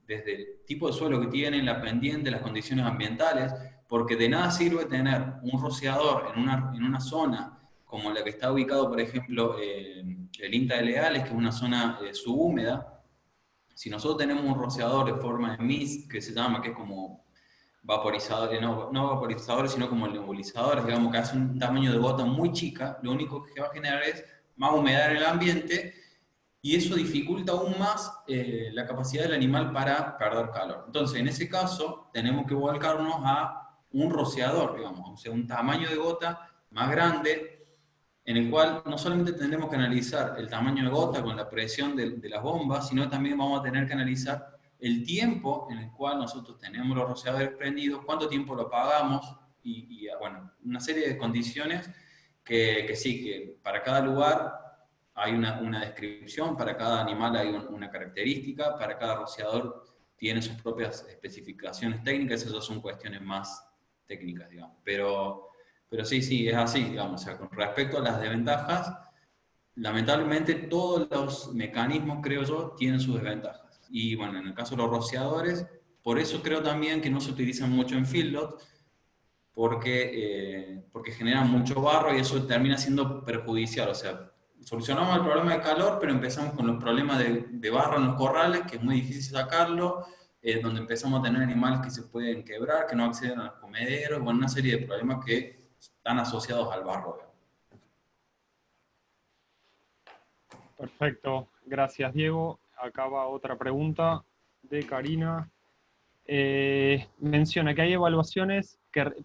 desde el tipo de suelo que tienen, la pendiente, las condiciones ambientales, porque de nada sirve tener un rociador en una zona como la que está ubicado, por ejemplo, el INTA de Leales, que es una zona subhúmeda, Si nosotros tenemos un rociador de forma de mist, que se llama, que es como vaporizador, no vaporizadores, sino como nebulizadores, digamos, que hace un tamaño de gota muy chica, lo único que va a generar es más humedad en el ambiente y eso dificulta aún más la capacidad del animal para perder calor. Entonces, en ese caso, tenemos que volcarnos a un rociador, digamos, o sea, un tamaño de gota más grande, en el cual no solamente tendremos que analizar el tamaño de gota con la presión de las bombas, sino también vamos a tener que analizar el tiempo en el cual nosotros tenemos los rociadores prendidos, cuánto tiempo lo apagamos, y bueno, una serie de condiciones que sí, que para cada lugar hay una descripción, para cada animal hay una característica, para cada rociador tiene sus propias especificaciones técnicas, esas son cuestiones más técnicas, digamos. Pero sí, sí, es así, digamos. O sea, con respecto a las desventajas, lamentablemente todos los mecanismos, creo yo, tienen sus desventajas. Y bueno, en el caso de los rociadores, por eso creo también que no se utilizan mucho en feedlot, porque generan mucho barro y eso termina siendo perjudicial. O sea, solucionamos el problema de calor, pero empezamos con los problemas de barro en los corrales, que es muy difícil sacarlo, donde empezamos a tener animales que se pueden quebrar, que no acceden a los comederos, bueno, una serie de problemas que están asociados al barro. Perfecto, gracias Diego. Acá va otra pregunta de Karina. Menciona que hay evaluaciones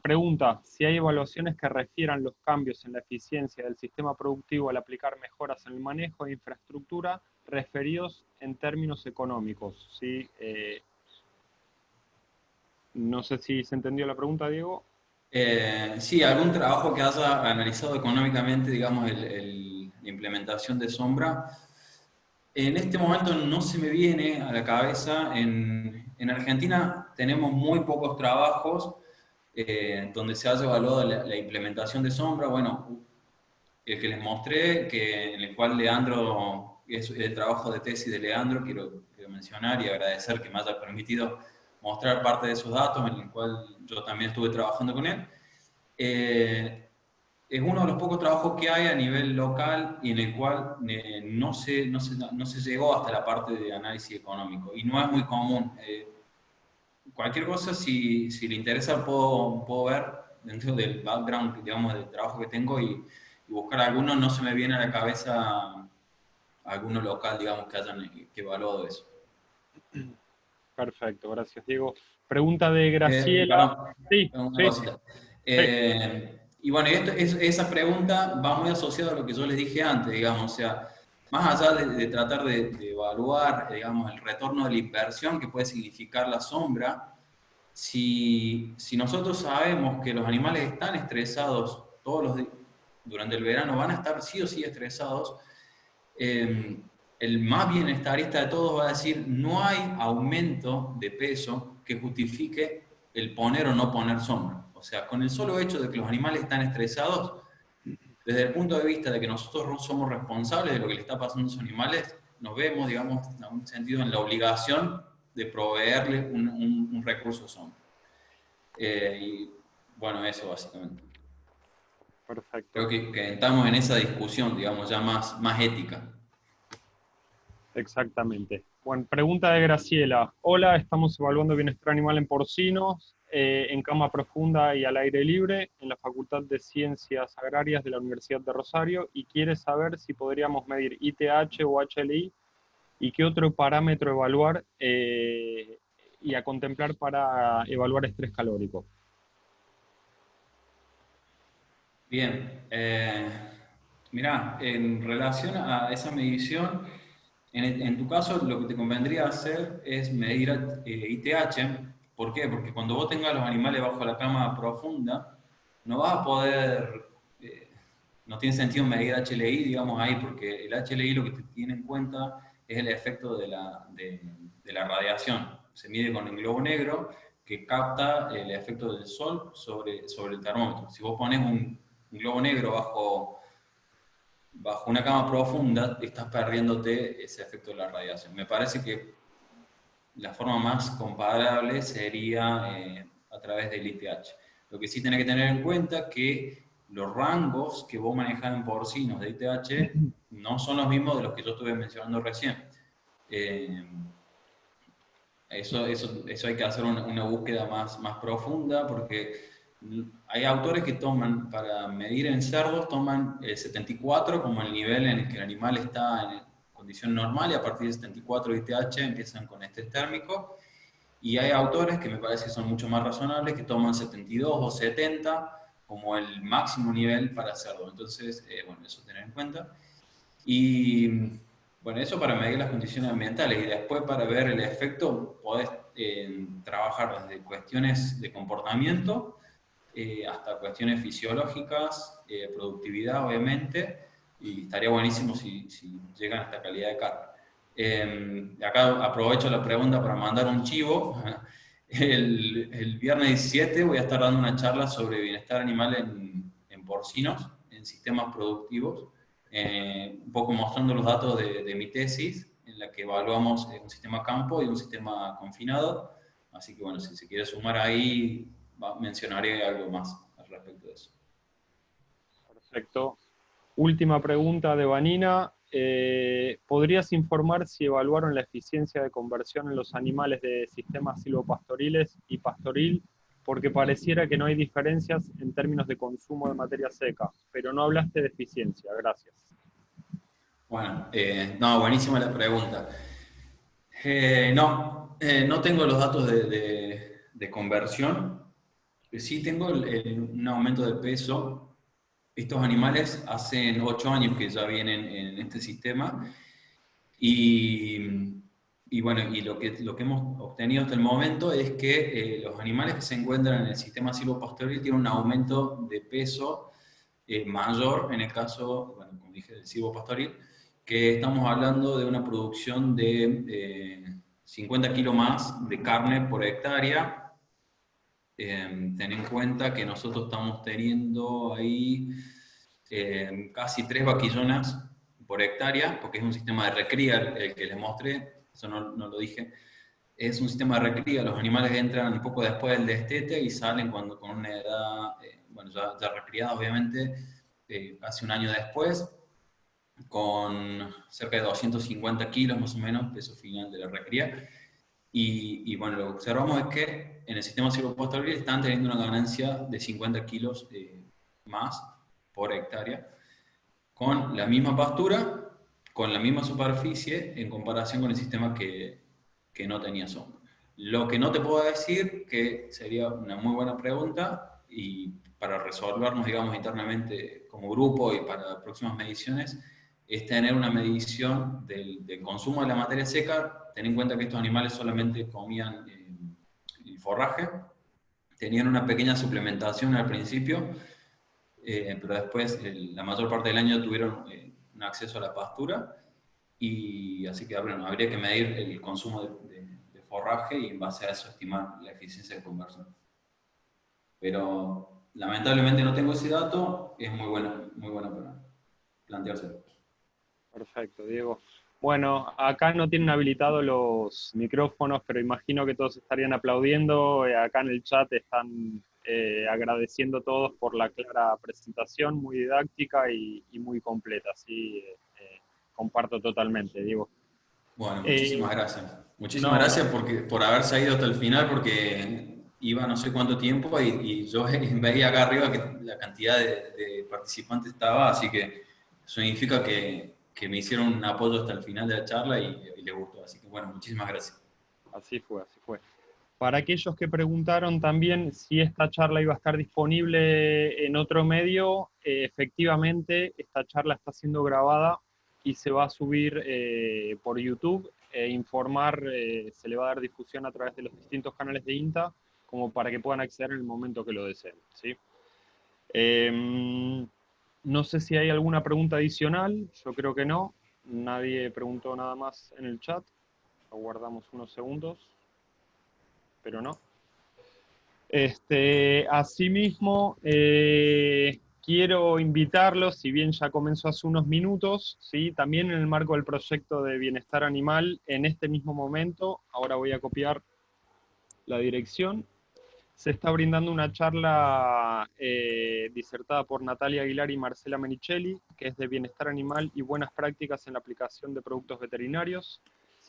pregunta si hay evaluaciones que refieran los cambios en la eficiencia del sistema productivo al aplicar mejoras en el manejo de infraestructura referidos en términos económicos. ¿Sí? No sé si se entendió la pregunta, Diego. Sí, algún trabajo que haya analizado económicamente, digamos, la implementación de sombra. En este momento no se me viene a la cabeza. En Argentina tenemos muy pocos trabajos donde se haya evaluado la implementación de sombra. Bueno, el que les mostré, en el cual Leandro, es el trabajo de tesis de Leandro, quiero mencionar y agradecer que me haya permitido mostrar parte de esos datos, en el cual yo también estuve trabajando con él. Es uno de los pocos trabajos que hay a nivel local y en el cual no se llegó hasta la parte de análisis económico y no es muy común. Cualquier cosa, si le interesa, puedo ver dentro del background, digamos, del trabajo que tengo y buscar alguno. No se me viene a la cabeza alguno local, digamos, que hayan evaluado eso. Perfecto, gracias Diego. Pregunta de Graciela. Perdón, Sí, una sí, cosita. sí. Y bueno, esa pregunta va muy asociada a lo que yo les dije antes, digamos, o sea, más allá de tratar de evaluar, digamos, el retorno de la inversión que puede significar la sombra, si nosotros sabemos que los animales están estresados durante el verano, van a estar sí o sí estresados, el más bienestarista de todos va a decir, no hay aumento de peso que justifique el poner o no poner sombra. O sea, con el solo hecho de que los animales están estresados, desde el punto de vista de que nosotros somos responsables de lo que le está pasando a esos animales, nos vemos, digamos, en algún sentido en la obligación de proveerles un recurso sombra. Y bueno, eso básicamente. Perfecto. Creo que estamos en esa discusión, digamos, ya más ética. Exactamente. Bueno, pregunta de Graciela. Hola, estamos evaluando bienestar animal en porcinos, en cama profunda y al aire libre, en la Facultad de Ciencias Agrarias de la Universidad de Rosario, y quiere saber si podríamos medir ITH o HLI y qué otro parámetro evaluar y a contemplar para evaluar estrés calórico. Bien, mirá, en relación a esa medición, en tu caso lo que te convendría hacer es medir ITH. ¿Por qué? Porque cuando vos tengas los animales bajo la cama profunda, no vas a poder, no tiene sentido medir HLI, digamos, ahí, porque el HLI lo que te tiene en cuenta es el efecto de la radiación. Se mide con el globo negro que capta el efecto del sol sobre el termómetro. Si vos pones un globo negro bajo una cama profunda, estás perdiéndote ese efecto de la radiación. Me parece que la forma más comparable sería a través del ITH. Lo que sí tenés que tener en cuenta es que los rangos que vos manejás en porcinos de ITH no son los mismos de los que yo estuve mencionando recién. Eso hay que hacer una búsqueda más profunda, porque hay autores que toman, para medir en cerdos, toman 74 como el nivel en el que el animal está en condición normal, y a partir de 74 ITH empiezan con estrés térmico. Y hay autores que me parece que son mucho más razonables, que toman 72 o 70 como el máximo nivel para cerdo. Entonces, bueno, eso tener en cuenta. Y bueno, eso para medir las condiciones ambientales, y después para ver el efecto podés trabajar desde cuestiones de comportamiento hasta cuestiones fisiológicas, productividad obviamente, y estaría buenísimo si llegan a esta calidad de carne. Acá aprovecho la pregunta para mandar un chivo. El viernes 17 voy a estar dando una charla sobre bienestar animal en porcinos, en sistemas productivos, un poco mostrando los datos de mi tesis, en la que evaluamos un sistema campo y un sistema confinado. Así que bueno, si se quiere sumar ahí, mencionaré algo más al respecto de eso. Perfecto. Última pregunta de Vanina. ¿Podrías informar si evaluaron la eficiencia de conversión en los animales de sistemas silvopastoriles y pastoril? Porque pareciera que no hay diferencias en términos de consumo de materia seca, pero no hablaste de eficiencia. Gracias. Bueno, no, buenísima la pregunta. No tengo los datos de conversión. Sí tengo un aumento de peso. Estos animales hacen 8 años que ya vienen en este sistema, y bueno, y lo que hemos obtenido hasta el momento es que los animales que se encuentran en el sistema silvopastoril tienen un aumento de peso mayor en el caso, bueno, como dije, del silvopastoril, que estamos hablando de una producción de 50 kilos más de carne por hectárea. Ten en cuenta que nosotros estamos teniendo ahí casi 3 vaquillonas por hectárea, porque es un sistema de recría el que les mostré, eso no lo dije. Es un sistema de recría, los animales entran un poco después del destete y salen cuando con una edad, bueno, ya recriadas obviamente, casi un año después, con cerca de 250 kilos más o menos, peso final de la recría. Y bueno, lo que observamos es que en el sistema silvopastoril están teniendo una ganancia de 50 kilos más por hectárea, con la misma pastura, con la misma superficie, en comparación con el sistema que no tenía sombra. Lo que no te puedo decir, que sería una muy buena pregunta, y para resolvernos, digamos, internamente como grupo y para próximas mediciones, es tener una medición del consumo de la materia seca. Ten en cuenta que estos animales solamente comían el forraje, tenían una pequeña suplementación al principio, pero después la mayor parte del año tuvieron un acceso a la pastura, y así que bueno, habría que medir el consumo de forraje y en base a eso estimar la eficiencia de conversión. Pero lamentablemente no tengo ese dato, es muy bueno para planteárselo. Perfecto, Diego. Bueno, acá no tienen habilitados los micrófonos, pero imagino que todos estarían aplaudiendo. Acá en el chat están agradeciendo todos por la clara presentación, muy didáctica y muy completa. Sí, comparto totalmente, Diego. Bueno, muchísimas Eh, gracias. Muchísimas no, gracias no, por haber seguido hasta el final, porque iba no sé cuánto tiempo, y yo veía acá arriba que la cantidad de participantes estaba, así que eso significa que me hicieron un apoyo hasta el final de la charla, y les gustó. Así que bueno, muchísimas gracias. así fue, así fue. Para aquellos que preguntaron también si esta charla iba a estar disponible en otro medio, efectivamente esta charla está siendo grabada y se va a subir por YouTube informar, se le va a dar difusión a través de los distintos canales de INTA como para que puedan acceder en el momento que lo deseen, ¿sí? No sé si hay alguna pregunta adicional, yo creo que no, nadie preguntó nada más en el chat, aguardamos unos segundos, pero no. Asimismo, quiero invitarlos, si bien ya comenzó hace unos minutos, ¿sí? También en el marco del proyecto de bienestar animal, en este mismo momento, ahora voy a copiar la dirección, se está brindando una charla disertada por Natalia Aguilar y Marcela Menichelli, que es de bienestar animal y buenas prácticas en la aplicación de productos veterinarios.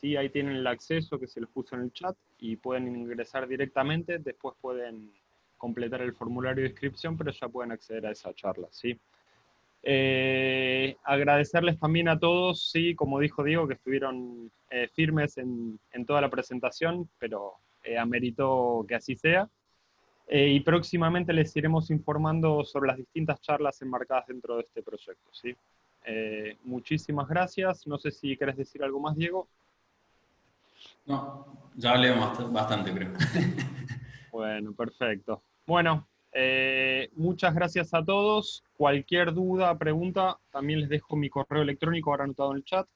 ¿sí? Ahí tienen el acceso que se los puso en el chat y pueden ingresar directamente, después pueden completar el formulario de inscripción, pero ya pueden acceder a esa charla, ¿sí? Agradecerles también a todos, sí, como dijo Diego, que estuvieron firmes en toda la presentación, pero ameritó que así sea. Y próximamente les iremos informando sobre las distintas charlas enmarcadas dentro de este proyecto, ¿sí? Muchísimas gracias. No sé si querés decir algo más, Diego. No, ya hablé bastante, creo. Bueno, perfecto. Bueno, muchas gracias a todos. Cualquier duda, pregunta, también les dejo mi correo electrónico ahora anotado en el chat.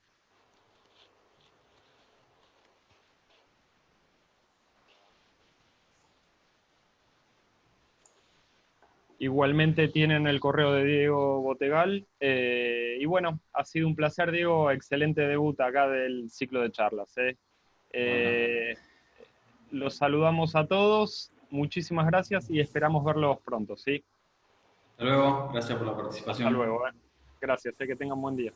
Igualmente tienen el correo de Diego Botegal. Y bueno, ha sido un placer, Diego. Excelente debut acá del ciclo de charlas. Bueno, Los saludamos a todos. Muchísimas gracias y esperamos verlos pronto, ¿sí? hasta luego, gracias por la Hasta participación. luego. Gracias, que tengan buen día.